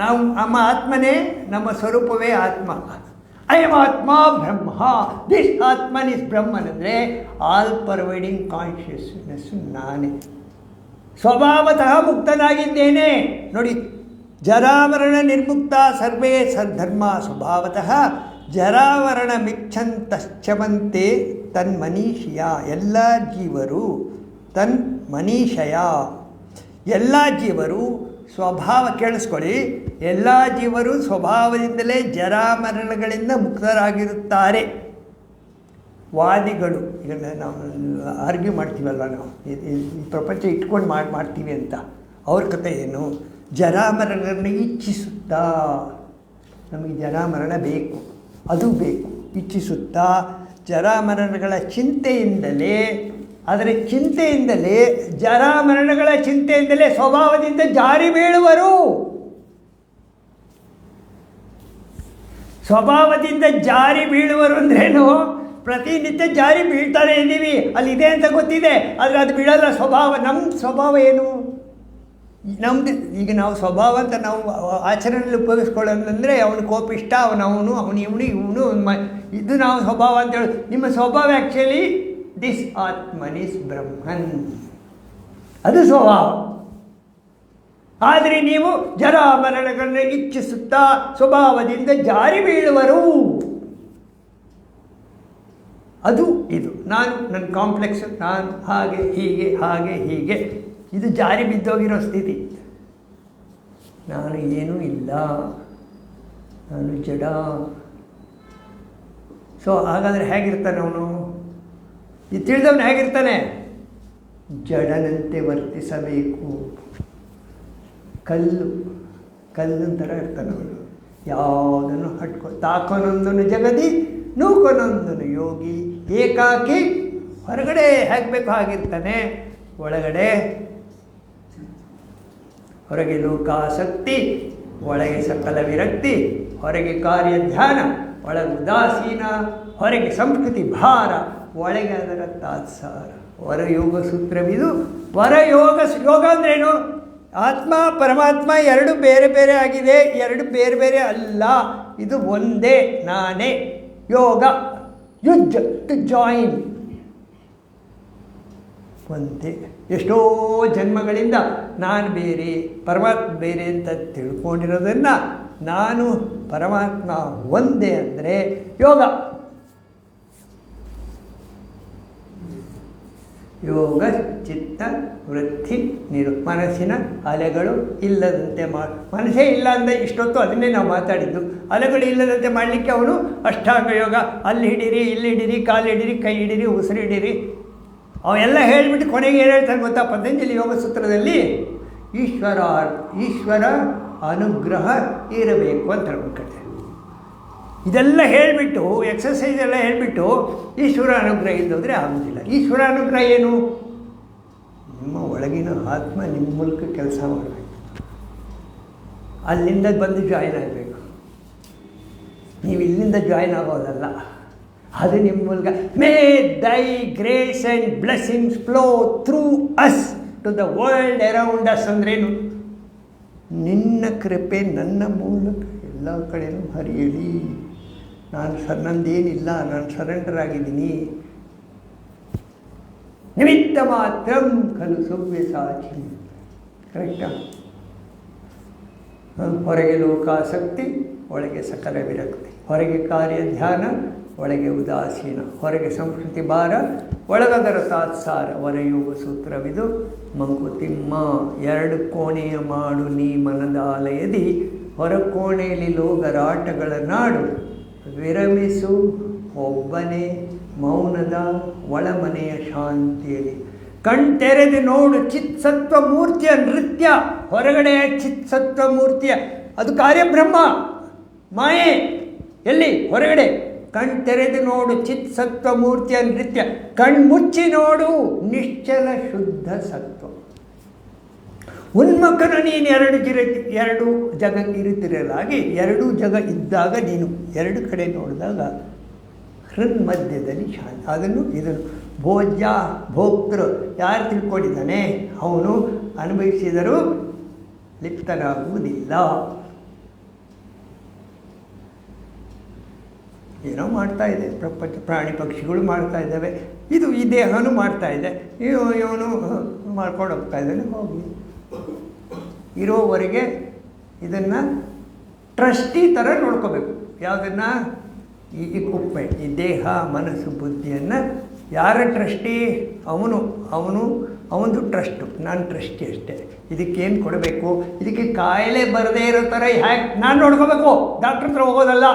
ನಾವು ನಮ್ಮ ಆತ್ಮನೇ, ನಮ್ಮ ಸ್ವರೂಪವೇ ಆತ್ಮ. ಅಯಂ ಆತ್ಮ ಬ್ರಹ್ಮ. ದಿಸ್ ಆತ್ಮನ್ ಇಸ್ ಬ್ರಹ್ಮನ್ ಅಂದರೆ ಆಲ್ ಪರ್ವೈಡಿಂಗ್ ಕಾನ್ಷಿಯಸ್ನೆಸ್ ನಾನೇ. ಸ್ವಭಾವತಃ ಮುಕ್ತನಾಗಿದ್ದೇನೆ. ನೋಡಿ, ಜರಾಮರಣ ನಿರ್ಮುಕ್ತ ಸರ್ವೇ ಸದ್ಧರ್ಮ ಸ್ವಭಾವತಃ ಜರಾವರಣ ಮಿಚ್ಛಂತಶ್ಚವಂತೆ ತನ್ಮನೀಷಿಯ. ಎಲ್ಲ ಜೀವರು ತನ್ಮನೀಷಯ, ಎಲ್ಲ ಜೀವರು ಸ್ವಭಾವ, ಕೇಳಿಸ್ಕೊಳ್ಳಿ, ಎಲ್ಲ ಜೀವರು ಸ್ವಭಾವದಿಂದಲೇ ಜರಾಮರಣಗಳಿಂದ ಮುಕ್ತರಾಗಿರುತ್ತಾರೆ. ವಾದಿಗಳು, ಈಗ ನಾವು ಆರ್ಗ್ಯೂ ಮಾಡ್ತೀವಲ್ಲ, ನಾವು ಈ ಪ್ರಪಂಚ ಇಟ್ಕೊಂಡು ಮಾಡ್ತೀವಿ ಅಂತ, ಅವ್ರ ಕಥೆ ಏನು? ಜರಾಮರಣಗಳನ್ನ ಇಚ್ಛಿಸುತ್ತಾ, ನಮಗೆ ಜರಾಮರಣ ಬೇಕು, ಅದು ಬೇಕು, ಇಚ್ಛಿಸುತ್ತಾ ಜರಾಮರಣಗಳ ಚಿಂತೆಯಿಂದಲೇ, ಅದರ ಚಿಂತೆಯಿಂದಲೇ, ಜರಾಮರಣಗಳ ಚಿಂತೆಯಿಂದಲೇ ಸ್ವಭಾವದಿಂದ ಜಾರಿ ಬೀಳುವರು. ಸ್ವಭಾವದಿಂದ ಜಾರಿ ಬೀಳುವರು ಅಂದ್ರೇನು? ಪ್ರತಿನಿತ್ಯ ಜಾರಿ ಬೀಳ್ತಾನೆ ಇದ್ದೀವಿ, ಅಲ್ಲಿದೆ ಅಂತ ಗೊತ್ತಿದೆ, ಆದರೆ ಅದು ಬೀಳಲ್ಲ. ಸ್ವಭಾವ, ನಮ್ಮ ಸ್ವಭಾವ ಏನು? ನಮ್ಮದು ಈಗ ನಾವು ಸ್ವಭಾವ ಅಂತ ನಾವು ಆಚರಣೆಯಲ್ಲಿ ಉಪಯೋಗಿಸ್ಕೊಳ್ಳೋದಂದರೆ ಅವನು ಕೋಪಿಷ್ಟ ಅವನು ಇವನು ಇದು ನಾವು ಸ್ವಭಾವ ಅಂತ ಹೇಳಿ. ನಿಮ್ಮ ಸ್ವಭಾವ ಆ್ಯಕ್ಚುಲಿ ದಿಸ್ ಆತ್ಮನ್ ಇಸ್ ಬ್ರಹ್ಮನ್, ಅದು ಸ್ವಭಾವ. ಆದರೆ ನೀವು ಜರ ಮರಣಗಳನ್ನು ಇಚ್ಛಿಸುತ್ತಾ ಸ್ವಭಾವದಿಂದ ಜಾರಿ ಬೀಳುವರು. ಅದು ಇದು ನಾನು, ನನ್ನ ಕಾಂಪ್ಲೆಕ್ಸ್, ನಾನು ಹಾಗೆ ಹೀಗೆ ಇದು ಜಾರಿ ಬಿದ್ದೋಗಿರೋ ಸ್ಥಿತಿ. ನಾನು ಏನೂ ಇಲ್ಲ, ನಾನು ಜಡ. ಸೊ ಹಾಗಾದರೆ ಹೇಗಿರ್ತಾನೆ ಅವನು? ಇದು ತಿಳಿದವನು ಹೇಗಿರ್ತಾನೆ? ಜಡನಂತೆ ವರ್ತಿಸಬೇಕು. ಕಲ್ಲು ಥರ ಇರ್ತಾನೆ ಅವನು. ಯಾವುದನ್ನು ತಾಕೊನೊಂದನು ಜಗದಿ ನೂಕೊನೊಂದನು ಯೋಗಿ. ಏಕಾಕಿ ಹೊರಗಡೆ ಹೇಗಬೇಕು ಹಾಗಿರ್ತಾನೆ, ಹೊರಗೆ ಲೋಕಾಸಕ್ತಿ, ಒಳಗೆ ಸಕಲ ವಿರಕ್ತಿ, ಹೊರಗೆ ಕಾರ್ಯ ಧ್ಯಾನ, ಒಳಗೆ ಉದಾಸೀನ, ಹೊರಗೆ ಸಂಸ್ಕೃತಿ ಭಾರ, ಒಳಗೆ ಅದರ ತಾತ್ಸಾರ. ವರಯೋಗ ಸೂತ್ರವಿದು. ಯೋಗ ಅಂದ್ರೇನು? ಆತ್ಮ ಪರಮಾತ್ಮ ಎರಡು ಬೇರೆ ಬೇರೆ ಆಗಿದೆ, ಎರಡು ಬೇರೆ ಬೇರೆ ಅಲ್ಲ, ಇದು ಒಂದೇ ನಾನೇ. ಯೋಗ ಯುಜ್, ಟು ಜಾಯಿನ್, ಒಂದೇ. ಎಷ್ಟೋ ಜನ್ಮಗಳಿಂದ ನಾನು ಬೇರೆ ಪರಮಾತ್ಮ ಬೇರೆ ಅಂತ ತಿಳ್ಕೊಂಡಿರೋದನ್ನು ನಾನು ಪರಮಾತ್ಮ ಒಂದೇ ಅಂದರೆ ಯೋಗ. ಯೋಗ ಚಿತ್ತ ವೃತ್ತಿ ಮನಸ್ಸಿನ ಅಲೆಗಳು ಇಲ್ಲದಂತೆ ಮನಸ್ಸೇ ಇಲ್ಲ ಅಂದರೆ ಇಷ್ಟೊತ್ತು ಅದನ್ನೇ ನಾವು ಮಾತಾಡಿದ್ದು. ಅಲೆಗಳು ಇಲ್ಲದಂತೆ ಮಾಡಲಿಕ್ಕೆ ಅವನು ಅಷ್ಟಾಂಗ ಯೋಗ, ಅಲ್ಲಿ ಹಿಡೀರಿ, ಇಲ್ಲಿ ಹಿಡೀರಿ, ಕಾಲು ಹಿಡೀರಿ, ಕೈ ಹಿಡೀರಿ, ಉಸಿರು ಹಿಡೀರಿ, ಅವೆಲ್ಲ ಹೇಳಿಬಿಟ್ಟು ಕೊನೆಗೆ ಏನು ಹೇಳ್ತಾನೆ ಗೊತ್ತಾ? ಪತಂಜಲಿ ಯೋಗ ಸೂತ್ರದಲ್ಲಿ ಈಶ್ವರ ಅನುಗ್ರಹ ಇರಬೇಕು ಅಂತ ಹೇಳ್ಬಿಟ್ಟು ಇದೆಲ್ಲ ಹೇಳಿಬಿಟ್ಟು, ಎಕ್ಸಸೈಸ್ ಎಲ್ಲ ಹೇಳಿಬಿಟ್ಟು ಈಶ್ವರ ಅನುಗ್ರಹ ಇಲ್ಲದ್ರೆ ಆಗೋದಿಲ್ಲ. ಈಶ್ವರ ಅನುಗ್ರಹ ಏನು? ನಿಮ್ಮ ಒಳಗಿನ ಆತ್ಮ ನಿಮ್ಮ ಮೂಲಕ ಕೆಲಸ ಮಾಡಬೇಕು, ಅಲ್ಲಿಂದ ಬಂದು ಜಾಯಿನ್ ಆಗಬೇಕು. ನೀವು ಇಲ್ಲಿಂದ ಜಾಯಿನ್ ಆಗೋದಲ್ಲ, ಅದು ನಿಮ್ಮ ಮೂಲಕ. May thy grace and blessings flow through us to the world around us. ಅಂದ್ರೇನು? ನಿನ್ನ ಕೃಪೆ ನನ್ನ ಮೂಲಕ ಎಲ್ಲ ಕಡೆಯೂ ಹರಿಯಲಿ. ನಂದೇನಿಲ್ಲ, ನಾನು ಸರೆಂಡರ್ ಆಗಿದ್ದೀನಿ. ನಿಮಿತ್ತ ಮಾತ್ರ ಖಲು ಸವ್ಯಸಾಚಿ. ಕರೆಕ್ಟಾ? ಹೊರಗೆ ಲೋಕಾಸಕ್ತಿ, ಒಳಗೆ ಸಕಲ ವಿರಕ್ತಿ, ಹೊರಗೆ ಕಾರ್ಯ ಧ್ಯಾನ, ಒಳಗೆ ಉದಾಸೀನ, ಹೊರಗೆ ಸಂಸ್ಕೃತಿ ಭಾರ, ಒಳಗದರ ತಾತ್ಸಾರ. ವರಯೋಗ ಸೂತ್ರವಿದು. ಮಂಕುತಿಮ್ಮ, ಎರಡು ಕೋಣೆಯ ಮಾಡು ನೀ ಮನದಾಲಯದಿ, ಹೊರ ಕೋಣೆಯಲ್ಲಿ ಲೋಗರಾಟಗಳ ನಾಡು. ವಿರಮಿಸು ಒಬ್ಬನೇ ಮೌನದ ಒಳಮನೆಯ ಶಾಂತಿಯಲ್ಲಿ. ಕಣ್ತೆರೆದು ನೋಡು ಚಿತ್ಸತ್ವ ಮೂರ್ತಿಯ ನೃತ್ಯ. ಹೊರಗಡೆಯ ಚಿತ್ಸತ್ವ ಮೂರ್ತಿಯ ಅದು ಕಾರ್ಯಬ್ರಹ್ಮ, ಮಾಯೆ. ಎಲ್ಲಿ? ಹೊರಗಡೆ. ಕಣ್ತೆರೆದು ನೋಡು ಚಿತ್ಸತ್ವ ಮೂರ್ತಿಯ ನೃತ್ಯ. ಕಣ್ಮುಚ್ಚಿ ನೋಡು ನಿಶ್ಚಲ ಶುದ್ಧ ಸತ್ವ. ಉನ್ಮುಖನ ನೀನು ಎರಡು ಜಗ ಇರುತ್ತಿರಲಾಗಿ, ಎರಡೂ ಜಗ ಇದ್ದಾಗ ನೀನು ಎರಡು ಕಡೆ ನೋಡಿದಾಗ ಹೃನ್ಮಧ್ಯದಲ್ಲಿ ಶಾಂತಿ. ಇದನ್ನು ಭೋಜ್ಯ ಭೋಕ್ತೃ ಯಾರು ತಿಳ್ಕೊಂಡಿದ್ದಾನೆ ಅವನು ಅನುಭವಿಸಿದರೂ ಲಿಪ್ತನಾಗುವುದಿಲ್ಲ. ಏನೋ ಮಾಡ್ತಾ ಇದೆ ಪ್ರಪಂಚ, ಪ್ರಾಣಿ ಪಕ್ಷಿಗಳು ಮಾಡ್ತಾ ಇದ್ದಾವೆ, ಈ ದೇಹನೂ ಮಾಡ್ತಾ ಇದೆ, ಇವನು ಮಾಡ್ಕೊಂಡು ಹೋಗ್ತಾ ಇದ್ದಾನೆ. ಹೋಗಿ ಇರೋವರೆಗೆ ಇದನ್ನು ಟ್ರಸ್ಟಿ ಥರ ನೋಡ್ಕೋಬೇಕು. ಯಾವುದನ್ನು? ಈ ಕುಪ್ಪೆ, ಈ ದೇಹ ಮನಸ್ಸು ಬುದ್ಧಿಯನ್ನು ಯಾರ ಟ್ರಸ್ಟಿ? ಅವನದು ಟ್ರಸ್ಟು, ನಾನು ಟ್ರಸ್ಟಿ ಅಷ್ಟೇ. ಇದಕ್ಕೇನು ಕೊಡಬೇಕು? ಇದಕ್ಕೆ ಕಾಯಿಲೆ ಬರದೇ ಇರೋ ಥರ ಹ್ಯಾಕ್ ನಾನು ನೋಡ್ಕೋಬೇಕು. ಡಾಕ್ಟ್ರ್ ಹತ್ರ ಹೋಗೋದಲ್ಲ.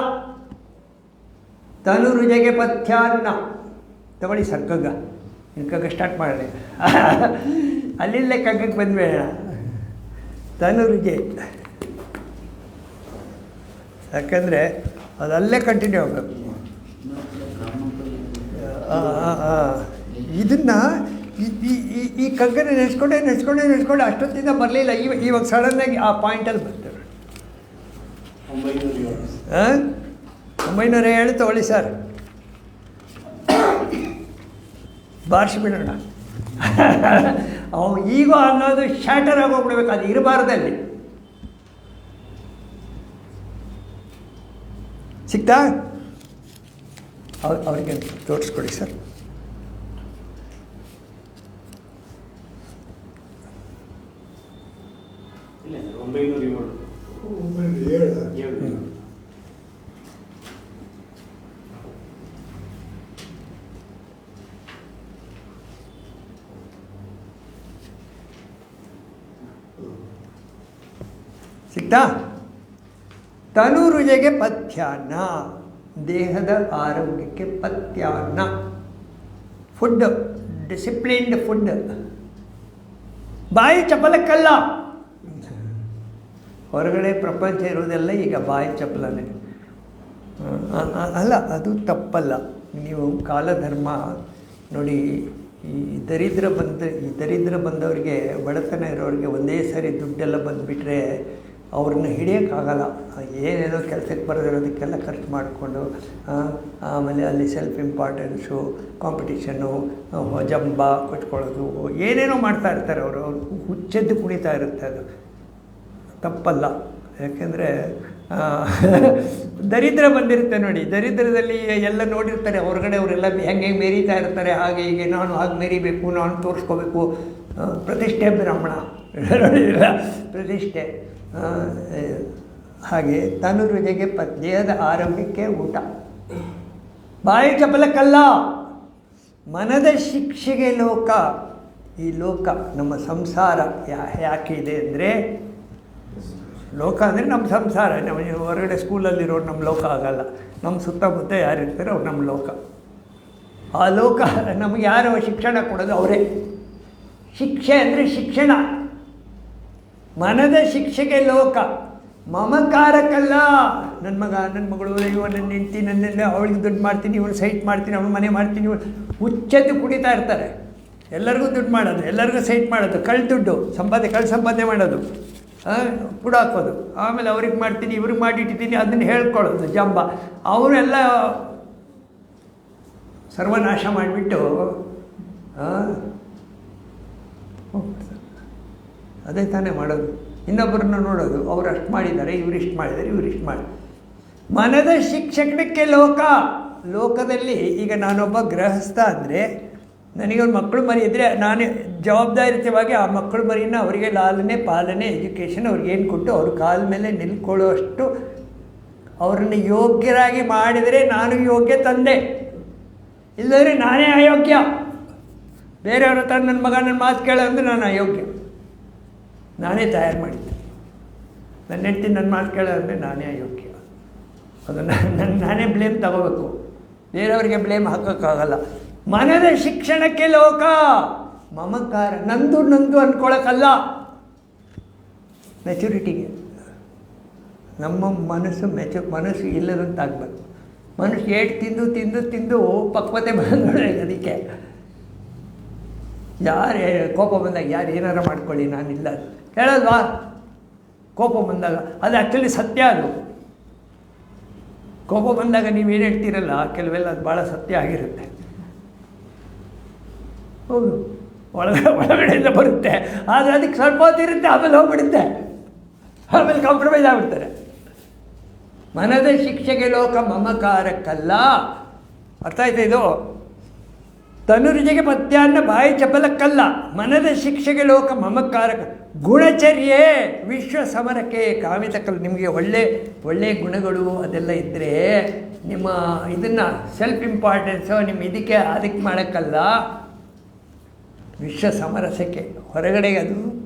ತನುರುಜೆಗೆ ಪಥ್ಯಾನ್ನ ತಗೊಳ್ಳಿ ಸರ್. ಕಗ್ಗ ಸ್ಟಾರ್ಟ್ ಮಾಡಲಿ. ಅಲ್ಲಿಂದಲೇ ಕಗ್ಗಕ್ಕೆ ಬಂದ್ಬೇಡ. ತನುರುಜೆ, ಯಾಕಂದರೆ ಅದಲ್ಲೇ ಕಂಟಿನ್ಯೂ ಆಗಬೇಕು. ಇದನ್ನು ಈ ಕಗ್ಗನ ನೆನೆಸ್ಕೊಂಡೆ ಅಷ್ಟೊತ್ತಿಂದ ಬರಲಿಲ್ಲ. ಇವಾಗ ಸಡನ್ನಾಗಿ ಆ ಪಾಯಿಂಟಲ್ಲಿ ಬರ್ತಾರೆ. 907 ತಗೊಳ್ಳಿ ಸರ್, ಬಾರಿಸಿಬಿಡೋಣ. ಈಗೋ ಅನ್ನೋದು ಶಾಟರ್ ಆಗೋಗ್ಬಿಡ್ಬೇಕು, ಅದು ಇರಬಾರ್ದಲ್ಲಿ. ಸಿಗ್ತಾ? ಅವ್ರಿಗೆ ತೋರಿಸ್ಕೊಡಿ ಸರ್. ಸಿಗ್ತಾ? ತನುರುಜೆಗೆ ಪಥ್ಯಾನ್ನ, ದೇಹದ ಆರೋಗ್ಯಕ್ಕೆ ಪಥ್ಯಾನ್ನ, ಫುಡ್, ಡಿಸಿಪ್ಲಿನ್ಡ್ ಫುಡ್. ಬಾಯಿ ಚಪಲಕ್ಕಲ್ಲ. ಹೊರಗಡೆ ಪ್ರಪಂಚ ಇರೋದೆಲ್ಲ ಈಗ ಬಾಯಿ ಚಪಲನೇ. ಅಲ್ಲ, ಅದು ತಪ್ಪಲ್ಲ. ನೀವು ಕಾಲಧರ್ಮ ನೋಡಿ, ಈ ದರಿದ್ರ ಬಂದವರಿಗೆ, ಬಡತನ ಇರೋರಿಗೆ ಒಂದೇ ಸರಿ ದುಡ್ಡೆಲ್ಲ ಬಂದುಬಿಟ್ರೆ ಅವ್ರನ್ನ ಹಿಡಿಯೋಕ್ಕಾಗಲ್ಲ. ಏನೇನೋ ಕೆಲಸಕ್ಕೆ ಬರೋದಿರೋದಕ್ಕೆಲ್ಲ ಖರ್ಚು ಮಾಡಿಕೊಂಡು, ಆಮೇಲೆ ಅಲ್ಲಿ ಸೆಲ್ಫ್ ಇಂಪಾರ್ಟೆನ್ಸು, ಕಾಂಪಿಟೀಷನ್ನು, ಜಂಬ ಕೊಚ್ಕೊಳ್ಳೋದು, ಏನೇನೋ ಮಾಡ್ತಾ ಇರ್ತಾರೆ ಅವರು. ಹುಚ್ಚೆದ್ದು ಕುಣಿತಾ ಇರುತ್ತೆ. ಅದು ತಪ್ಪಲ್ಲ. ಯಾಕೆಂದರೆ ದರಿದ್ರ ಬಂದಿರುತ್ತೆ ನೋಡಿ, ದರಿದ್ರದಲ್ಲಿ ಎಲ್ಲ ನೋಡಿರ್ತಾರೆ ಹೊರಗಡೆ ಅವರೆಲ್ಲ ಹೆಂಗೆ ಮೆರೀತಾ ಇರ್ತಾರೆ. ಹಾಗೆ ಹೀಗೆ ನಾನು ಹಾಗೆ ಮೆರಿಬೇಕು, ನಾನು ತೋರಿಸ್ಕೋಬೇಕು. ಪ್ರತಿಷ್ಠೆ ಬ್ರಾಹ್ಮಣ ನೋಡಿಲ್ಲ, ಪ್ರತಿಷ್ಠೆ. ಹಾಗೆ ತನುರುಜೆಗೆ ದೇಹದ ಆರೋಗ್ಯಕ್ಕೆ ಊಟ. ಬಾಯಿ ಚಪಲಕ್ಕಲ್ಲ. ಮನದ ಶಿಕ್ಷೆಗೆ ಲೋಕ. ಈ ಲೋಕ ನಮ್ಮ ಸಂಸಾರ ಯಾಕೆ ಇದೆ ಅಂದರೆ, ಲೋಕ ಅಂದರೆ ನಮ್ಮ ಸಂಸಾರ. ನಮ್ಮ ಹೊರಗಡೆ ಸ್ಕೂಲಲ್ಲಿರೋರು ನಮ್ಮ ಲೋಕ ಆಗಲ್ಲ. ನಮ್ಮ ಸುತ್ತಮುತ್ತ ಯಾರಿರ್ತಾರೆ ಅವ್ರು ನಮ್ಮ ಲೋಕ. ಆ ಲೋಕ ನಮಗೆ ಯಾರು ಶಿಕ್ಷಣ ಕೊಡೋದು ಅವರೇ. ಶಿಕ್ಷೆ ಅಂದರೆ ಶಿಕ್ಷಣ. ಮನದ ಶಿಕ್ಷೆಗೆ ಲೋಕ. ಮಮಕಾರಕ್ಕಲ್ಲ. ನನ್ನ ಮಗ, ನನ್ನ ಮಗಳು, ಇವ ನನ್ನ ಹೆಂಡ್ತಿ, ನನ್ನೆಲ್ಲ ಅವಳಿಗೆ ದುಡ್ಡು ಮಾಡ್ತೀನಿ, ಇವಳು ಸೈಟ್ ಮಾಡ್ತೀನಿ, ಅವಳು ಮನೆ ಮಾಡ್ತೀನಿ, ಇವಳು ಹುಚ್ಚೆದ್ದು ಕುಡಿತಾ ಇರ್ತಾರೆ. ಎಲ್ಲರಿಗೂ ದುಡ್ಡು ಮಾಡೋದು, ಎಲ್ಲರಿಗೂ ಸೈಟ್ ಮಾಡೋದು, ದುಡ್ಡು ಸಂಪಾದನೆ ಮಾಡೋದು, ಕೂಡ ಹಾಕೋದು. ಆಮೇಲೆ ಅವ್ರಿಗೆ ಮಾಡ್ತೀನಿ, ಇವ್ರಿಗೆ ಮಾಡಿಟ್ಟಿದ್ದೀನಿ, ಅದನ್ನು ಹೇಳ್ಕೊಳ್ಳೋದು ಜಂಬ. ಅವರೆಲ್ಲ ಸರ್ವನಾಶ ಮಾಡಿಬಿಟ್ಟು ಅದೇ ತಾನೇ ಮಾಡೋದು. ಇನ್ನೊಬ್ಬರನ್ನ ನೋಡೋದು, ಅವ್ರು ಅಷ್ಟು ಮಾಡಿದ್ದಾರೆ, ಇವರಿಷ್ಟು ಮಾಡಿದ್ದಾರೆ, ಇವರಿಷ್ಟು ಮಾಡಿ. ಮನದ ಶಿಕ್ಷಣಕ್ಕೆ ಲೋಕ. ಲೋಕದಲ್ಲಿ ಈಗ ನಾನೊಬ್ಬ ಗೃಹಸ್ಥ ಅಂದರೆ ನನಗೊಂದು ಮಕ್ಕಳು ಮರಿ ಇದ್ದರೆ ನಾನು ಜವಾಬ್ದಾರಿಯುತವಾಗಿ ಆ ಮಕ್ಕಳು ಮರಿನ ಅವರಿಗೆ ಲಾಲನೆ, ಪಾಲನೆ, ಎಜುಕೇಷನ್ ಅವ್ರಿಗೇನು ಕೊಟ್ಟು ಅವ್ರ ಕಾಲ ಮೇಲೆ ನಿಲ್ಕೊಳ್ಳೋಷ್ಟು ಅವರನ್ನು ಯೋಗ್ಯರಾಗಿ ಮಾಡಿದರೆ ನಾನು ಯೋಗ್ಯ ತಂದೆ. ಇಲ್ಲದ್ರೆ ನಾನೇ ಅಯೋಗ್ಯ. ಬೇರೆಯವ್ರ ಹತ್ರ ನನ್ನ ಮಗ ನನ್ನ ಮಾತು ಕೇಳೋ ಅಂದರೆ ನಾನು ಅಯೋಗ್ಯ. ನಾನೇ ತಯಾರು ಮಾಡಿದ್ದೆ. ನನ್ನ ಹೆಂಡತಿ ನನ್ನ ಮಾತು ಕೇಳೋ ಅಂದರೆ ನಾನೇ ಅಯೋಗ್ಯ. ಅದನ್ನು ನಾನೇ ಬ್ಲೇಮ್ ತಗೋಬೇಕು, ಬೇರೆಯವ್ರಿಗೆ ಬ್ಲೇಮ್ ಹಾಕೋಕ್ಕಾಗಲ್ಲ. ಮನದ ಶಿಕ್ಷಣಕ್ಕೆ ಲೋಕ. ಮಮಕಾರ, ನಂದು ಅಂದ್ಕೊಳ್ಳೋಕ್ಕಲ್ಲ. ಮೆಚುರಿಟಿಗೆ. ನಮ್ಮ ಮನಸ್ಸು ಇಲ್ಲದಂತಾಗಬೇಕು. ಮನುಷ್ಯ ಏಟು ತಿಂದು ಪಕ್ವತೆ ಬಂದೋಳೆ. ಅದಕ್ಕೆ ಯಾರು ಕೋಪ ಬಂದಾಗ ಯಾರು ಏನಾರು ಮಾಡ್ಕೊಳ್ಳಿ, ನಾನಿಲ್ಲ ಹೇಳಲ್ವಾ? ಕೋಪ ಬಂದಾಗ ಅದು ಆ್ಯಕ್ಚುಲಿ ಸತ್ಯ. ಅದು ಕೋಪ ಬಂದಾಗ ನೀವೇನು ಹೇಳ್ತೀರಲ್ಲ, ಕೆಲವೆಲ್ಲ ಅದು ಭಾಳ ಸತ್ಯ ಆಗಿರುತ್ತೆ. ಹೌದು, ಒಳಗಡೆಯಿಂದ ಬರುತ್ತೆ. ಆದರೆ ಅದಕ್ಕೆ ಸ್ವಲ್ಪ ಹೊತ್ತಿರುತ್ತೆ, ಆಮೇಲೆ ಹೋಗ್ಬಿಡುತ್ತೆ, ಆಮೇಲೆ ಕಾಂಪ್ರಮೈಸ್ ಆಗಿಬಿಡ್ತಾರೆ. ಮನದ ಶಿಕ್ಷೆಗೆ ಲೋಕ, ಮಮಕಾರಕ್ಕಲ್ಲ. ಅರ್ಥ ಆಯ್ತಾ ಇದು? ತನುರುಜೆಗೆ ಮಧ್ಯಾಹ್ನ, ಬಾಯಿ ಚಪಲಕ್ಕಲ್ಲ. ಮನದ ಶಿಕ್ಷೆಗೆ ಲೋಕ, ಮಮಕಾರಕ್ಕ. ಗುಣಚರ್ಯೆ ವಿಶ್ವ ಸಮರಕ್ಕೆ ಕಾಮಿತಕ್ಕಲ್ಲ. ನಿಮಗೆ ಒಳ್ಳೆಯ ಗುಣಗಳು ಅದೆಲ್ಲ ಇದ್ದರೆ ನಿಮ್ಮ ಇದನ್ನು ಸೆಲ್ಫ್ ಇಂಪಾರ್ಟೆನ್ಸು ನಿಮ್ಮ ಅದಕ್ಕೆ ಮಾಡೋಕ್ಕಲ್ಲ. ವಿಶ್ವ ಸಮರಸಕ್ಕೆ ಹೊರಗಡೆ ಅದು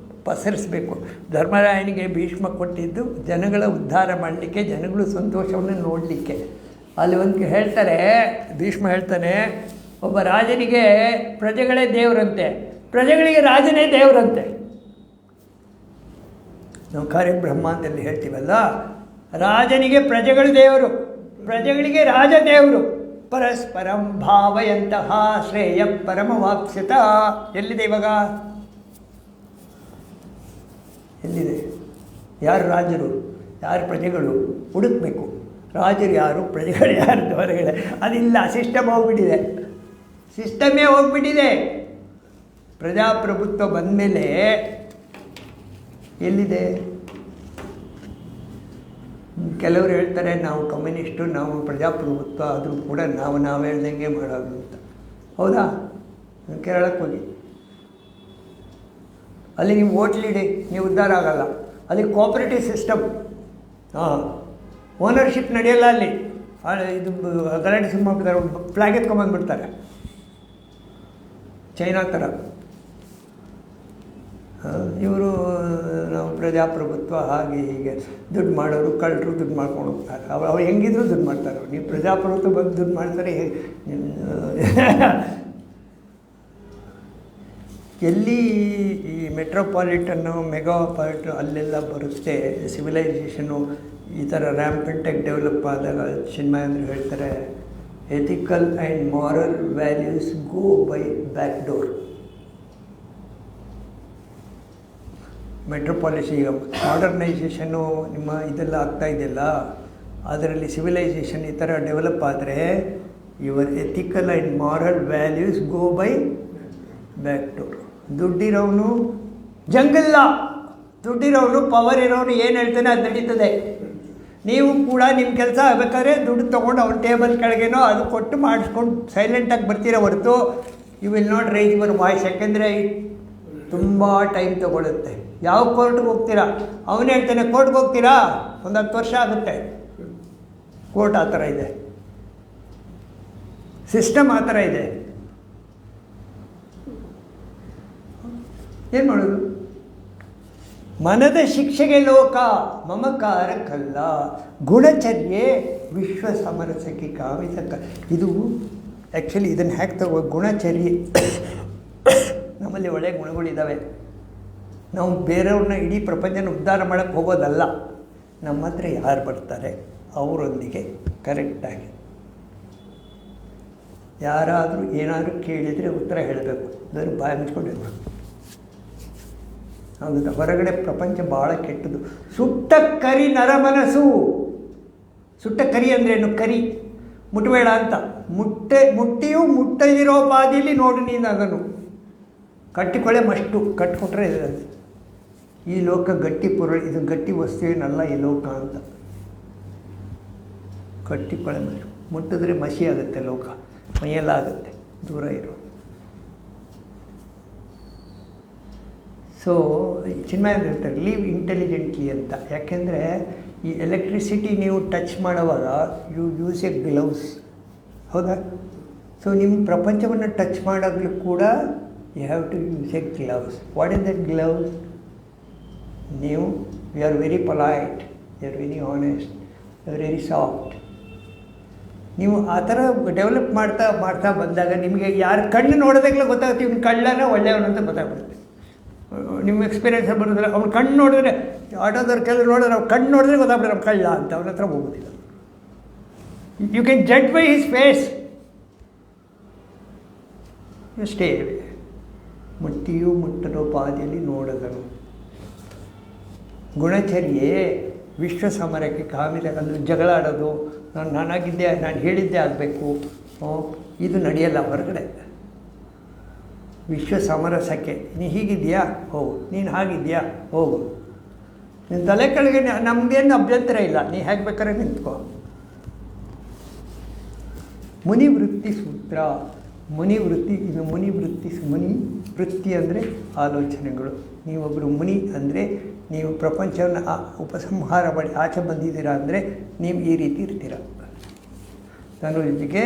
ಪಸರಿಸಬೇಕು. ಧರ್ಮರಾಯನಿಗೆ ಭೀಷ್ಮ ಕೊಟ್ಟಿದ್ದು ಜನಗಳ ಉದ್ಧಾರ ಮಾಡಲಿಕ್ಕೆ, ಜನಗಳು ಸಂತೋಷವನ್ನು ನೋಡಲಿಕ್ಕೆ. ಅಲ್ಲಿ ಒಂದು ಹೇಳ್ತಾರೆ, ಭೀಷ್ಮ ಹೇಳ್ತಾನೆ, ಒಬ್ಬ ರಾಜನಿಗೆ ಪ್ರಜೆಗಳೇ ದೇವರಂತೆ, ಪ್ರಜೆಗಳಿಗೆ ರಾಜನೇ ದೇವರಂತೆ. ನಾವು ಕಾರ್ಯಬ್ರಹ್ಮಾಂಡದಲ್ಲಿ ಹೇಳ್ತೀವಲ್ಲ, ರಾಜನಿಗೆ ಪ್ರಜೆಗಳು ದೇವರು, ಪ್ರಜೆಗಳಿಗೆ ರಾಜ ದೇವರು. ಪರಸ್ಪರಂ ಭಾವಯಂತಹ ಶ್ರೇಯ ಪರಮವಾಪ್ಸ್ಯತ. ಎಲ್ಲಿದೆ ಇವಾಗ? ಎಲ್ಲಿದೆ? ಯಾರು ರಾಜರು, ಯಾರು ಪ್ರಜೆಗಳು ಹುಡುಕಬೇಕು. ರಾಜರು ಯಾರು, ಪ್ರಜೆಗಳು ಯಾರು ಹೊರಗಡೆ ಅದಿಲ್ಲ. ಸಿಸ್ಟಮೇ ಹೋಗ್ಬಿಟ್ಟಿದೆ. ಪ್ರಜಾಪ್ರಭುತ್ವ ಬಂದಮೇಲೆ ಎಲ್ಲಿದೆ? ಕೆಲವರು ಹೇಳ್ತಾರೆ ನಾವು ಕಮ್ಯುನಿಸ್ಟು, ನಾವು ಪ್ರಜಾಪ್ರಭುತ್ವ, ಆದರೂ ಕೂಡ ನಾವು ಹೇಳ್ದಂಗೆ ಮಾಡೋದು ಅಂತ. ಹೌದಾ? ಕೇರಳಕ್ಕೆ ಹೋಗಿ, ಅಲ್ಲಿ ನೀವು ಓಟ್ಲಿಡಿ, ನೀವು ಉದ್ಧಾರ ಆಗಲ್ಲ. ಅಲ್ಲಿ ಕೋಆಪರೇಟಿವ್ ಸಿಸ್ಟಮ್, ಓನರ್ಶಿಪ್ ನಡೆಯಲ್ಲ ಅಲ್ಲಿ. ಇದು ಗಲಾಟೆ ಸುಮ್ಮ ಮಾಡ್ಬಿಡ್ತಾರೆ, ಫ್ಲಾಗ್ ಎತ್ಕೊಂಬಂದ್ಬಿಡ್ತಾರೆ, ಚೈನಾ ಥರ. ಇವರು ನಾವು ಪ್ರಜಾಪ್ರಭುತ್ವ ಹಾಗೆ ಹೀಗೆ, ದುಡ್ಡು ಮಾಡೋರು ಕಳ್ಳರು ದುಡ್ಡು ಮಾಡ್ಕೊಂಡು ಹೋಗ್ತಾರೆ. ಅವ್ರು ಹೆಂಗಿದ್ರು ದುಡ್ಡು ಮಾಡ್ತಾರೆ. ನೀವು ಪ್ರಜಾಪ್ರಭುತ್ವ ಬಂದು ದುಡ್ಡು ಮಾಡ್ತಾರೆ. ಎಲ್ಲಿ ಈ ಮೆಟ್ರೋಪಾಲಿಟನ್ನು, ಮೆಗಾಪಾಲಿಟನ್ ಅಲ್ಲೆಲ್ಲ ಬರುತ್ತೆ ಸಿವಿಲೈಸೇಷನು, ಈ ಥರ ರ್ಯಾಂಪೆಂಟಾಗಿ ಡೆವಲಪ್ ಆದಾಗ ಚಿನ್ಮಯಂದ್ರು ಹೇಳ್ತಾರೆ, ethical and moral values go by back door. Metropolis ಈಗ ಮಾಡರ್ನೈಸೇಷನ್ನು ನಿಮ್ಮ ಇದೆಲ್ಲ ಆಗ್ತಾಯಿದೆಯಲ್ಲ, ಅದರಲ್ಲಿ ಸಿವಿಲೈಸೇಷನ್ ಈ ಥರ ಡೆವಲಪ್ ಆದರೆ your ethical and moral values go by back door. ದುಡ್ಡಿರೋನು ಜಂಗಲ್ಲ, ದುಡ್ಡಿರೋನು ಪವರ್ ಇರೋನು ಏನು ಹೇಳ್ತಾನೆ ಅದು ನಡೀತದೆ. ನೀವು ಕೂಡ ನಿಮ್ಮ ಕೆಲಸ ಆಗಬೇಕಾದ್ರೆ ದುಡ್ಡು ತೊಗೊಂಡು ಅವ್ರ ಟೇಬಲ್ ಕೆಳಗೇನೋ ಅದು ಕೊಟ್ಟು ಮಾಡಿಸ್ಕೊಂಡು ಸೈಲೆಂಟಾಗಿ ಬರ್ತೀರ ಹೊರತು you will not raise your voice. ಯಾಕೆಂದರೆ ತುಂಬ ಟೈಮ್ ತೊಗೊಳುತ್ತೆ. ಯಾವ ಕೋರ್ಟ್ಗೆ ಹೋಗ್ತೀರಾ? ಅವನು ಹೇಳ್ತಾನೆ ಕೋರ್ಟ್ಗೆ ಹೋಗ್ತೀರಾ, ಒಂದು 10 ವರ್ಷ ಆಗುತ್ತೆ. ಕೋರ್ಟ್ ಆ ಥರ ಇದೆ, ಸಿಸ್ಟಮ್ ಆ ಥರ ಇದೆ. ಏನು ಮಾಡೋದು? ಮನದ ಶಿಕ್ಷೆಗೆ ಲೋಕ ಮಮಕಾರ ಕಲ್ಲ, ಗುಣಚರ್ಯೆ ವಿಶ್ವ ಸಮರಸಕ್ಕೆ ಕಾವಿಸಕ. ಇದು ಆ್ಯಕ್ಚುಲಿ ಇದನ್ನು ಹ್ಯಾಕ್ ತಗೋ, ಗುಣಚರ್ಯೆ. ನಮ್ಮಲ್ಲಿ ಒಳ್ಳೆಯ ಗುಣಗಳಿದ್ದಾವೆ. ನಾವು ಬೇರೆಯವ್ರನ್ನ ಇಡೀ ಪ್ರಪಂಚನ ಉದ್ಧಾರ ಮಾಡೋಕ್ಕೆ ಹೋಗೋದಲ್ಲ. ನಮ್ಮ ಹತ್ರ ಯಾರು ಬರ್ತಾರೆ ಅವರೊಂದಿಗೆ ಕರೆಕ್ಟಾಗಿ ಯಾರಾದರೂ ಏನಾದರೂ ಕೇಳಿದರೆ ಉತ್ತರ ಹೇಳಬೇಕು, ಅದನ್ನು ಬಾಯಿ ಮುಚ್ಕೊಂಡಿರ್ಬೇಕು. ಹೌದಾ? ಹೊರಗಡೆ ಪ್ರಪಂಚ ಭಾಳ ಕೆಟ್ಟದು. ಸುಟ್ಟ ಕರಿ ನರಮನಸ್ಸು. ಸುಟ್ಟ ಕರಿ ಅಂದ್ರೇನು? ಕರಿ ಮುಟ್ಟಬೇಡ ಅಂತ. ಮುಟ್ಟಿಯೂ ಮುಟ್ಟದಿರೋ ಬಾದಿಯಲ್ಲಿ ನೋಡು ನೀನು ಅದನ್ನು. ಕಟ್ಟಿಕೊಳ್ಳೆ ಮಷ್ಟು ಕಟ್ಟಿಕೊಟ್ರೆ ಈ ಲೋಕ ಗಟ್ಟಿ ಇದು ಗಟ್ಟಿ ವಸ್ತು ಏನಲ್ಲ ಈ ಲೋಕ ಅಂತ. ಕಟ್ಟಿಕೊಳ್ಳೆ ಮಷ್ಟು, ಮುಟ್ಟಿದ್ರೆ ಮಸಿ ಆಗುತ್ತೆ ಲೋಕ, ಮೈಯೆಲ್ಲ ಆಗುತ್ತೆ, ದೂರ ಇರೋ. ಸೊ ಚಿನ್ಮಯ ಹೇಳ್ತಾರೆ ಲೀವ್ ಇಂಟೆಲಿಜೆಂಟ್ಲಿ ಅಂತ. ಯಾಕೆಂದರೆ ಈ ಎಲೆಕ್ಟ್ರಿಸಿಟಿ ನೀವು ಟಚ್ ಮಾಡುವಾಗ ಯು ಯೂಸ್ ಎ ಗ್ಲೌಸ್. ಹೌದಾ? ಸೊ ನಿಮ್ಮ ಪ್ರಪಂಚವನ್ನು ಟಚ್ ಮಾಡೋಕ್ಕೂ ಕೂಡ you have to use a gloves. What is that gloves? ನೀವು you are very polite, you are very honest, you are very soft. ನೀವು ಆ ಥರ ಡೆವಲಪ್ ಮಾಡ್ತಾ ಮಾಡ್ತಾ ಬಂದಾಗ ನಿಮಗೆ ಯಾರು ಕಣ್ಣು ನೋಡೋದಾಗಲೇ ಗೊತ್ತಾಗುತ್ತೆ ಇವ್ನು ಕಳ್ಳನ ಒಳ್ಳೆಯವನಂತ ಗೊತ್ತಾಗ್ಬಿಡುತ್ತೆ. ನಿಮ್ಮ ಎಕ್ಸ್ಪೀರಿಯೆನ್ಸ್ ಬರೋದ್ರೆ ಅವ್ನು ಕಣ್ಣು ನೋಡಿದ್ರೆ, ಆಟೋದವ್ರು ಕೆಲವರು ನೋಡಿದ್ರೆ ಅವ್ರು ಕಣ್ಣು ನೋಡಿದ್ರೆ ಗೊತ್ತಾಗ್ಬಿಡ್ರೆ ಅವ್ನು ಕಳ್ಳ ಅಂತ. ಅವ್ರ ಹತ್ರ ಹೋಗೋದಿಲ್ಲ. You can judge by his face. ಅಷ್ಟೇ. ಮುಟ್ಟಿಯೂ ಮುಟ್ಟರೋ ಪಾದಿಯಲ್ಲಿ ನೋಡದನು. ಗುಣಚರ್ಯೆ ವಿಶ್ವ ಸಮರಕ್ಕೆ ಕಾಮಿದ. ಅಂದರೆ ಜಗಳ ಆಡೋದು, ನಾನಾಗಿದ್ದೆ, ನಾನು ಹೇಳಿದ್ದೆ ಆಗಬೇಕು, ಇದು ನಡೆಯಲ್ಲ ಹೊರಗಡೆ. ವಿಶ್ವ ಸಮರಸಕ್ಕೆ ನೀ ಹೀಗಿದೆಯಾ ಹೋಗು, ನೀನು ಹಾಗಿದೆಯಾ ಹೋಗು, ನಿನ್ನ ತಲೆ ಕೆಳಗೆ ನಮಗೇನು ಅಭ್ಯಂತರ ಇಲ್ಲ, ನೀ ಹೇಗೆ ಬೇಕಾದ್ರೆ ನಿಂತ್ಕೋ. ಮುನಿವೃತ್ತಿ ಸೂತ್ರ. ಮುನಿವೃತ್ತಿ, ಇದು ಮುನಿವೃತ್ತಿ. ಮುನಿ ವೃತ್ತಿ ಅಂದರೆ ಆಲೋಚನೆಗಳು. ನೀವೊಬ್ಬರು ಮುನಿ ಅಂದರೆ ನೀವು ಪ್ರಪಂಚವನ್ನು ಉಪಸಂಹಾರ ಮಾಡಿ ಆಚೆ ಬಂದಿದ್ದೀರಾ ಅಂದರೆ ನೀವು ಈ ರೀತಿ ಇರ್ತೀರ. ನಾನು ಇದಕ್ಕೆ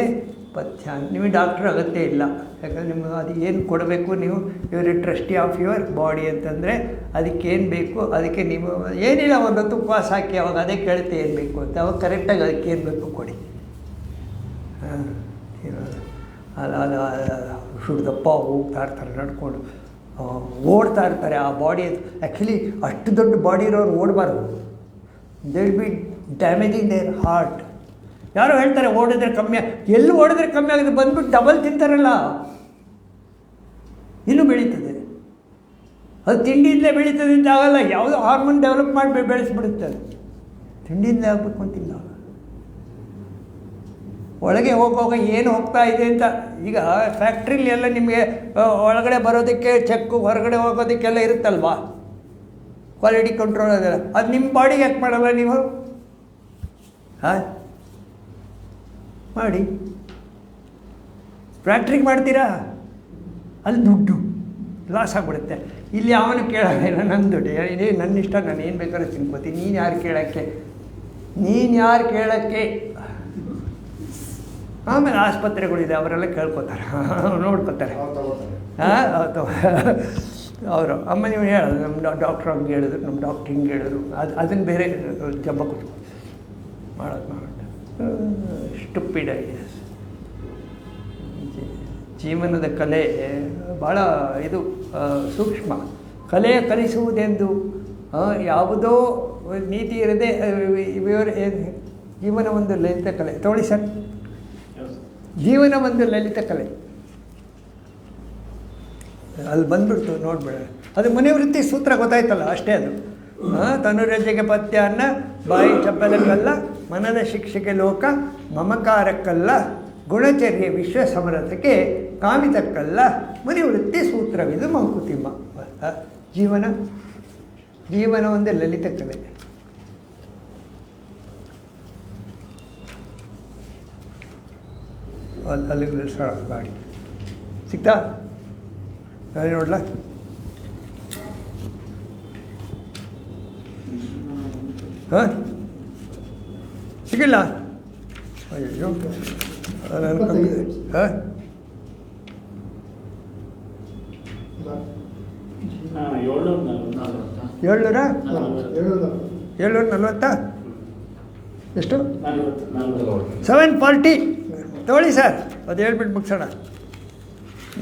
ಪಥ್ಯ. ನಿಮಗೆ ಡಾಕ್ಟ್ರ್ ಅಗತ್ಯ ಇಲ್ಲ. ಯಾಕಂದರೆ ನಿಮಗೆ ಅದು ಏನು ಕೊಡಬೇಕು, ನೀವು your A trustee of your body ಅಂತಂದರೆ ಅದಕ್ಕೇನು ಬೇಕು, ಅದಕ್ಕೆ ನೀವು ಏನಿಲ್ಲ ಒಂದೊತ್ತು ಉಪವಾಸ ಹಾಕಿ ಅವಾಗ ಅದೇ ಕೇಳುತ್ತೆ ಏನು ಬೇಕು ಅಂತ. ಅವಾಗ ಕರೆಕ್ಟಾಗಿ ಅದಕ್ಕೆ ಏನು ಬೇಕು ಕೊಡಿ. ಅಲ್ಲ ಹುಡ್ದಪ್ಪ ಹೋಗ್ತಾ ಇರ್ತಾರೆ, ನಡ್ಕೊಂಡು ಓಡ್ತಾ ಇರ್ತಾರೆ. ಆ ಬಾಡಿ ಆ್ಯಕ್ಚುಲಿ ಅಷ್ಟು ದೊಡ್ಡ ಬಾಡಿ ಇರೋರು ಓಡಬಾರ್ದು. They will be damaging their heart. ಯಾರೋ ಹೇಳ್ತಾರೆ ಓಡಿದ್ರೆ ಕಮ್ಮಿ, ಎಲ್ಲಿ ಓಡಿದ್ರೆ ಕಮ್ಮಿ ಆಗುತ್ತೆ, ಬಂದ್ಬಿಟ್ಟು ಡಬಲ್ ತಿಂತಾರಲ್ಲ, ಇನ್ನೂ ಬೆಳೀತದೆ. ಅದು ತಿಂಡಿಯಿಂದಲೇ ಬೆಳೀತದೆ ಅಂತ ಆಗಲ್ಲ. ಯಾವುದೋ ಹಾರ್ಮೋನ್ ಡೆವಲಪ್ ಮಾಡಿ ಬೆಳೆಸ್ಬಿಡುತ್ತೆ. ಅದು ತಿಂಡಿಯಿಂದಲೇ ಆಗಬೇಕು ಅಂತಿಲ್ಲ. ಒಳಗೆ ಹೋಗುವಾಗ ಏನು ಹೋಗ್ತಾ ಇದೆ ಅಂತ. ಈಗ ಫ್ಯಾಕ್ಟ್ರಿಲಿ ಎಲ್ಲ ನಿಮಗೆ ಒಳಗಡೆ ಬರೋದಕ್ಕೆ ಚೆಕ್ಕು, ಹೊರಗಡೆ ಹೋಗೋದಕ್ಕೆಲ್ಲ ಇರುತ್ತಲ್ವಾ, ಕ್ವಾಲಿಟಿ ಕಂಟ್ರೋಲ್ ಅದೆಲ್ಲ. ಅದು ನಿಮ್ಮ ಬಾಡಿಗೆ ಯಾಕೆ ಮಾಡಲ್ಲ ನೀವು? ಹಾಂ, ಮಾಡಿ. ಫ್ಯಾಕ್ಟ್ರಿಗೆ ಮಾಡ್ತೀರಾ, ಅಲ್ಲಿ ದುಡ್ಡು ಲಾಸ್ ಆಗಿಬಿಡುತ್ತೆ. ಇಲ್ಲಿ ಅವನು ಕೇಳೋಲ್ಲ, ನನ್ನ ದುಡ್ಡು ಇದೇ ನನ್ನ ಇಷ್ಟ, ನಾನು ಏನು ಬೇಕಾದ್ರೂ ತಿನ್ಕೋತೀನಿ, ನೀನು ಯಾರು ಕೇಳೋಕ್ಕೆ, ನೀನು ಯಾರು ಕೇಳೋಕ್ಕೆ? ಆಮೇಲೆ ಆಸ್ಪತ್ರೆಗಳಿದೆ, ಅವರೆಲ್ಲ ಕೇಳ್ಕೊತಾರೆ, ನೋಡ್ಕೊತಾರೆ. ಹಾಂ, ಅವರು ಅಮ್ಮ ನೀವು ಹೇಳೋದು, ನಮ್ಮ ಡಾಕ್ಟ್ರ್ ಹಂಗೆ ಹೇಳಿದ್ರು, ನಮ್ಮ ಡಾಕ್ಟ್ರ್ ಹಿಂಗೆ ಹೇಳಿದ್ರು, ಅದನ್ನು ಬೇರೆ ಜಬ್ಬ ಕೊಟ್ಟು ಮಾಡೋದು ಸ್ಟುಪಿಡ್ ಆಗಿದೆ. ಜೀವನದ ಕಲೆ ಭಾಳ ಇದು ಸೂಕ್ಷ್ಮ. ಕಲೆ ಕಲಿಸುವುದೆಂದು ಯಾವುದೋ ನೀತಿ ಇರದೆ ಜೀವನ ಒಂದು ಲಲಿತ ಕಲೆ. ತಗೊಳ್ಳಿ ಸರ್, ಜೀವನ ಒಂದು ಲಲಿತ ಕಲೆ. ಅಲ್ಲಿ ಬಂದ್ಬಿಡ್ತು, ನೋಡ್ಬೇಡ. ಅದು ಮನೆವೃತ್ತಿ ಸೂತ್ರ ಗೊತ್ತಾಯ್ತಲ್ಲ, ಅಷ್ಟೇ. ಅದು ತನುರಜೆಗೆ ಪಥ್ಯ ಅನ್ನ, ಬಾಯಿ ಚಪ್ಪಲಕ್ಕಲ್ಲ, ಮನದ ಶಿಕ್ಷೆಗೆ ಲೋಕ, ಮಮಕಾರಕ್ಕಲ್ಲ, ಗುಣಚರ್ಯೆ ವಿಶ್ವ ಸಮರಥಕ್ಕೆ, ಕಾಮಿತಕ್ಕಲ್ಲ, ಮನೆವೃತ್ತಿ ಸೂತ್ರವಿದು ಮಂಕುತಿಮ್ಮ. ಜೀವನ ಒಂದು ಲಲಿತ ಕಲೆ. ಅಲ್ಲಿ ಗಾಡಿ ಸಿಗ್ತಾ ಗಾಡಿ ನೋಡ್ಲಾ? ಹಾಂ, ಸಿಗಿಲ್ಲ? ಅಯ್ಯೋ, ಹಾಂ, 740 ಎಷ್ಟು? 740 ತಗೊಳ್ಳಿ ಸರ್. ಅದು ಹೇಳ್ಬಿಟ್ಟು ಮುಗಿಸೋಣ.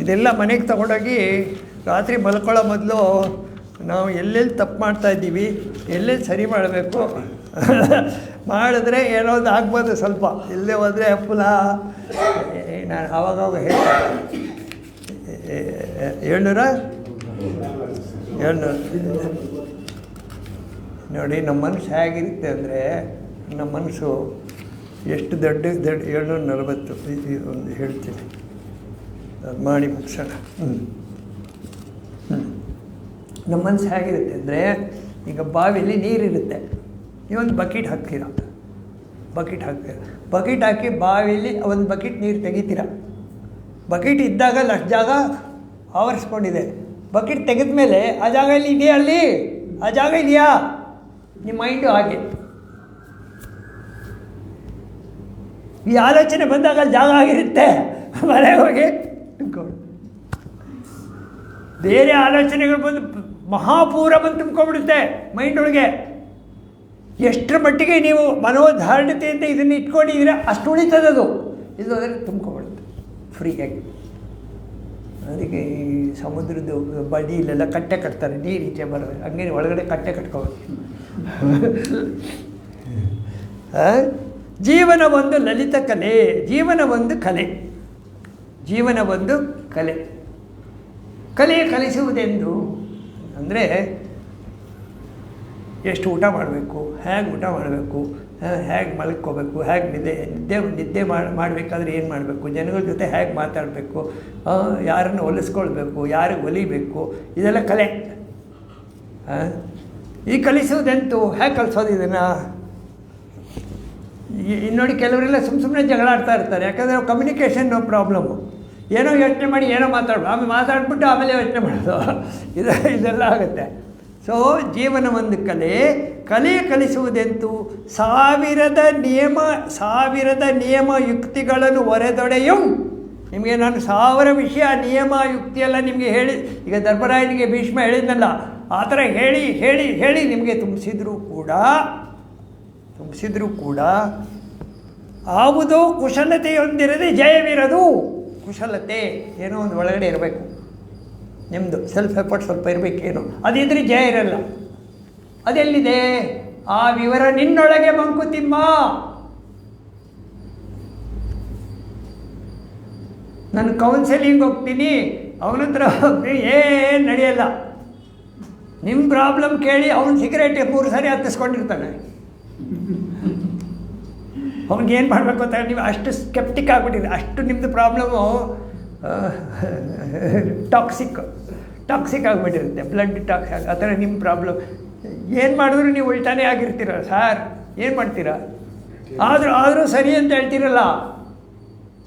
ಇದೆಲ್ಲ ಮನೆಗೆ ತಗೊಂಡೋಗಿ ರಾತ್ರಿ ಮಲ್ಕೊಳ್ಳೋ ಮೊದಲು ನಾವು ಎಲ್ಲೆಲ್ಲಿ ತಪ್ಪು ಮಾಡ್ತಾಯಿದ್ದೀವಿ, ಎಲ್ಲೆಲ್ಲಿ ಸರಿ ಮಾಡಬೇಕು ಮಾಡಿದ್ರೆ ಏನೋ ಒಂದು ಆಗ್ಬೋದು. ಸ್ವಲ್ಪ ಇಲ್ಲದೆ ಹೋದರೆ ಫುಲ ನಾನು ಆವಾಗವಾಗ ಹೇಳ್ತೀನಿ. 700 ನೋಡಿ, ನಮ್ಮ ಮನಸ್ಸು ಹೇಗಿರುತ್ತೆ ಅಂದರೆ, ನಮ್ಮ ಮನಸ್ಸು ಎಷ್ಟು ದೊಡ್ಡ 740 ಒಂದು ಹೇಳ್ತೀನಿ, ಅದು ಮಾಡಿ ಮುಗಿಸೋಣ. ನಮ್ಮ ಮನಸ್ಸು ಹೇಗಿರುತ್ತೆ ಅಂದರೆ, ಈಗ ಬಾವಿಲಿ ನೀರಿರುತ್ತೆ, ನೀವೊಂದು ಬಕೆಟ್ ಹಾಕ್ತೀರ, ಬಕೆಟ್ ಹಾಕಿ ಬಾವಿಲಿ ಒಂದು ಬಕೆಟ್ ನೀರು ತೆಗಿತೀರ. ಬಕೆಟ್ ಇದ್ದಾಗ ಅಷ್ಟು ಜಾಗ ಆವರಿಸ್ಕೊಂಡಿದೆ. ಬಕೆಟ್ ತೆಗೆದ ಮೇಲೆ ಆ ಜಾಗ ಇಲ್ಲಿ ಇದೆಯಾ? ಅಲ್ಲಿ ಆ ಜಾಗ ಇದೆಯಾ? ನಿಮ್ಮ ಮೈಂಡು ಹಾಗೆ. ಈ ಆಲೋಚನೆ ಬಂದಾಗ ಅಲ್ಲಿ ಜಾಗ ಆಗಿರುತ್ತೆ, ಮನೆಗೆ ಹೋಗಿ ಬೇರೆ ಆಲೋಚನೆಗಳು ಬಂದು ಮಹಾಪೂರ ಬಂದು ತುಂಬ್ಕೊಂಡ್ಬಿಡುತ್ತೆ ಮೈಂಡ್ ಒಳಗೆ. ಎಷ್ಟರ ಮಟ್ಟಿಗೆ ನೀವು ಮನೋಧಾರಣತೆಯಿಂದ ಇದನ್ನು ಇಟ್ಕೊಂಡಿದ್ದೀರ ಅಷ್ಟು ಉಳಿತದದು, ಇಲ್ಲೋದ್ರೆ ತುಂಬ್ಕೊಂಡ್ಬಿಡುತ್ತೆ ಫ್ರೀಯಾಗಿ. ಅದಕ್ಕೆ ಈ ಸಮುದ್ರದ ಬದಿಯಲ್ಲೆಲ್ಲ ಕಟ್ಟೆ ಕಟ್ತಾರೆ, ನೀರು ಈಚೆ ಬರೋದು, ಹಂಗೆ ಒಳಗಡೆ ಕಟ್ಟೆ ಕಟ್ಕೋಬೇಕು. ಜೀವನ ಒಂದು ಲಲಿತ ಕಲೆ, ಜೀವನ ಒಂದು ಕಲೆ, ಜೀವನ ಒಂದು ಕಲೆ. ಕಲೆ ಕಲಿಸುವುದೆಂದು ಅಂದರೆ ಎಷ್ಟು ಊಟ ಮಾಡಬೇಕು, ಹೇಗೆ ಊಟ ಮಾಡಬೇಕು, ಹೇಗೆ ಮಲ್ಕೋಬೇಕು, ಹೇಗೆ ನಿದ್ದೆ ಮಾಡಬೇಕಾದ್ರೆ ಏನು ಮಾಡಬೇಕು, ಜನಗಳ ಜೊತೆ ಹೇಗೆ ಮಾತಾಡಬೇಕು, ಯಾರನ್ನು ಹೊಲಿಸ್ಕೊಳ್ಬೇಕು, ಯಾರಿಗೆ ಹೊಲಿಬೇಕು, ಇದೆಲ್ಲ ಕಲೆ. ಈ ಕಲಿಸುವುದೆಂತೂ ಹೇಗೆ ಕಲಿಸೋದು ಇದನ್ನು? ನೋಡಿ, ಕೆಲವರೆಲ್ಲ ಸುಮ್ಮನೆ ಜಗಳ ಆಡ್ತಾ ಇರ್ತಾರೆ. ಯಾಕಂದರೆ ಕಮ್ಯುನಿಕೇಷನ್ ಪ್ರಾಬ್ಲಮ್ಮು. ಏನೋ ಯೋಚನೆ ಮಾಡಿ ಏನೋ ಆಮೇಲೆ ಮಾತಾಡ್ಬಿಟ್ಟು ಆಮೇಲೆ ಯೋಚನೆ ಮಾಡೋದು, ಇದೆಲ್ಲ ಆಗುತ್ತೆ. ಸೊ ಜೀವನ ಒಂದು ಕಲೆ, ಕಲೆ ಕಲಿಸುವುದೆಂತೂ ಸಾವಿರದ ನಿಯಮ ಯುಕ್ತಿಗಳನ್ನು ಹೊರೆದೊಡೆಯು. ನಿಮಗೆ ನಾನು 1000 ವಿಷಯ ನಿಯಮ ಯುಕ್ತಿಯೆಲ್ಲ ನಿಮಗೆ ಹೇಳಿ, ಈಗ ಧರ್ಮರಾಯನಿಗೆ ಭೀಷ್ಮ ಹೇಳಿದ್ನಲ್ಲ, ಆ ಥರ ಹೇಳಿ ಹೇಳಿ ಹೇಳಿ ನಿಮಗೆ ತುಂಬಿಸಿದ್ರೂ ಕೂಡ ಯಾವುದೋ ಕುಶಲತೆಯೊಂದಿರದೆ ಜಯವಿರದು. ಕುಶಲತೆ ಏನೋ ಒಂದು ಒಳಗಡೆ ಇರಬೇಕು, ನಿಮ್ಮದು ಸೆಲ್ಫ್ ಎಫರ್ಟ್ ಸ್ವಲ್ಪ ಇರಬೇಕೇನೋ, ಅದಿದ್ರೆ ಜಯ ಇರಲ್ಲ. ಅದೆಲ್ಲಿದೆ ಆ ವಿವರ? ನಿನ್ನೊಳಗೆ ಮಂಕುತಿಮ್ಮ. ನಾನು ಕೌನ್ಸೆಲಿಂಗ್ ಹೋಗ್ತೀನಿ, ಅವನ ಹತ್ರ ಹೋಗ್ತೀನಿ, ಏನು ನಡೆಯಲ್ಲ. ನಿಮ್ಮ ಪ್ರಾಬ್ಲಮ್ ಕೇಳಿ ಅವನು ಸಿಗರೇಟ್ 3 ಸಾರಿ ಹತ್ತಿಸ್ಕೊಂಡಿರ್ತಾನೆ. ಅವ್ನಿಗೇನು ಮಾಡಬೇಕು ಅಂತ ನೀವು ಅಷ್ಟು ಸ್ಕೆಪ್ಟಿಕ್ ಆಗಿಬಿಟ್ಟಿದೆ. ಅಷ್ಟು ನಿಮ್ಮದು ಪ್ರಾಬ್ಲಮ್ಮು ಟಾಕ್ಸಿಕ್ ಆಗಿಬಿಟ್ಟಿರುತ್ತೆ, ಬ್ಲಡ್ ಟಾಕ್ಸ್ ಆ ಥರ ನಿಮ್ಮ ಪ್ರಾಬ್ಲಮ್. ಏನು ಮಾಡಿದ್ರು ನೀವು ಉಲ್ಟಾನೇ ಆಗಿರ್ತೀರ ಸಾರ್, ಏನು ಮಾಡ್ತೀರಾ? ಆದರೂ ಸರಿ ಅಂತ ಹೇಳ್ತೀರಲ್ಲ,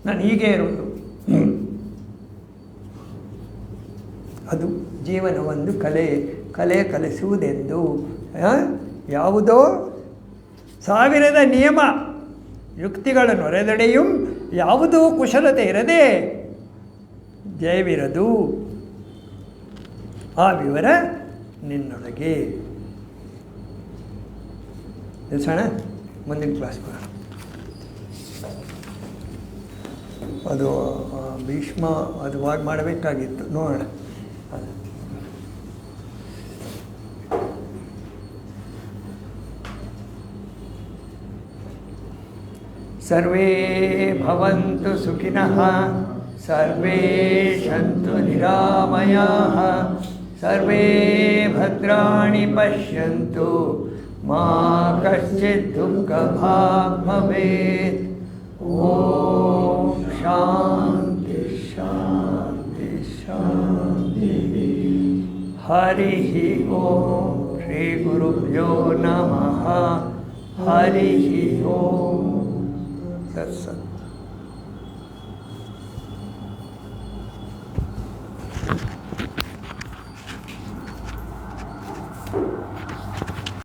ನಾನು ಹೀಗೆ ಇರೋದು. ಅದು ಜೀವನ ಒಂದು ಕಲೆ ಕಲಿಸುವುದೆಂದು. ಯಾವುದೋ 1000 ನಿಯಮ ಯುಕ್ತಿಗಳನ್ನು ಹೊರೆದಡೆಯುಂ ಯಾವುದೋ ಕುಶಲತೆ ಇರದೆ ಜಯವಿರದು ಆ ವಿವರ ನಿನ್ನೊಳಗೆ. ತಿಳಿಸೋಣ, ಮುಂದಿನ ಕ್ಲಾಸ್ ಬರೋಣ. ಅದು ಭೀಷ್ಮ ಅದು ಮಾಡಬೇಕಾಗಿತ್ತು, ನೋಡೋಣ. ಸರ್ವೇ ಭವಂತು ಸುಖಿನಃ, ಸರ್ವೇ ಸಂತು ನಿರಾಮಯಾಃ, ಸರ್ವೇ ಭದ್ರಾಣಿ ಪಶ್ಯಂತು, ಮಾ ಕಶ್ಚಿತ್ ದುಃಖಭಾಗ್ ಭವೇತ್. ಓಂ ಶಾಂತಿ ಶಾಂತಿ ಶಾಂತಿ. ಹರಿ ಓಂ. ಶ್ರೀ ಗುರುಭ್ಯೋ ನಮಃ. ಹರಿ ಓಂ. ತತ್ಸತ್.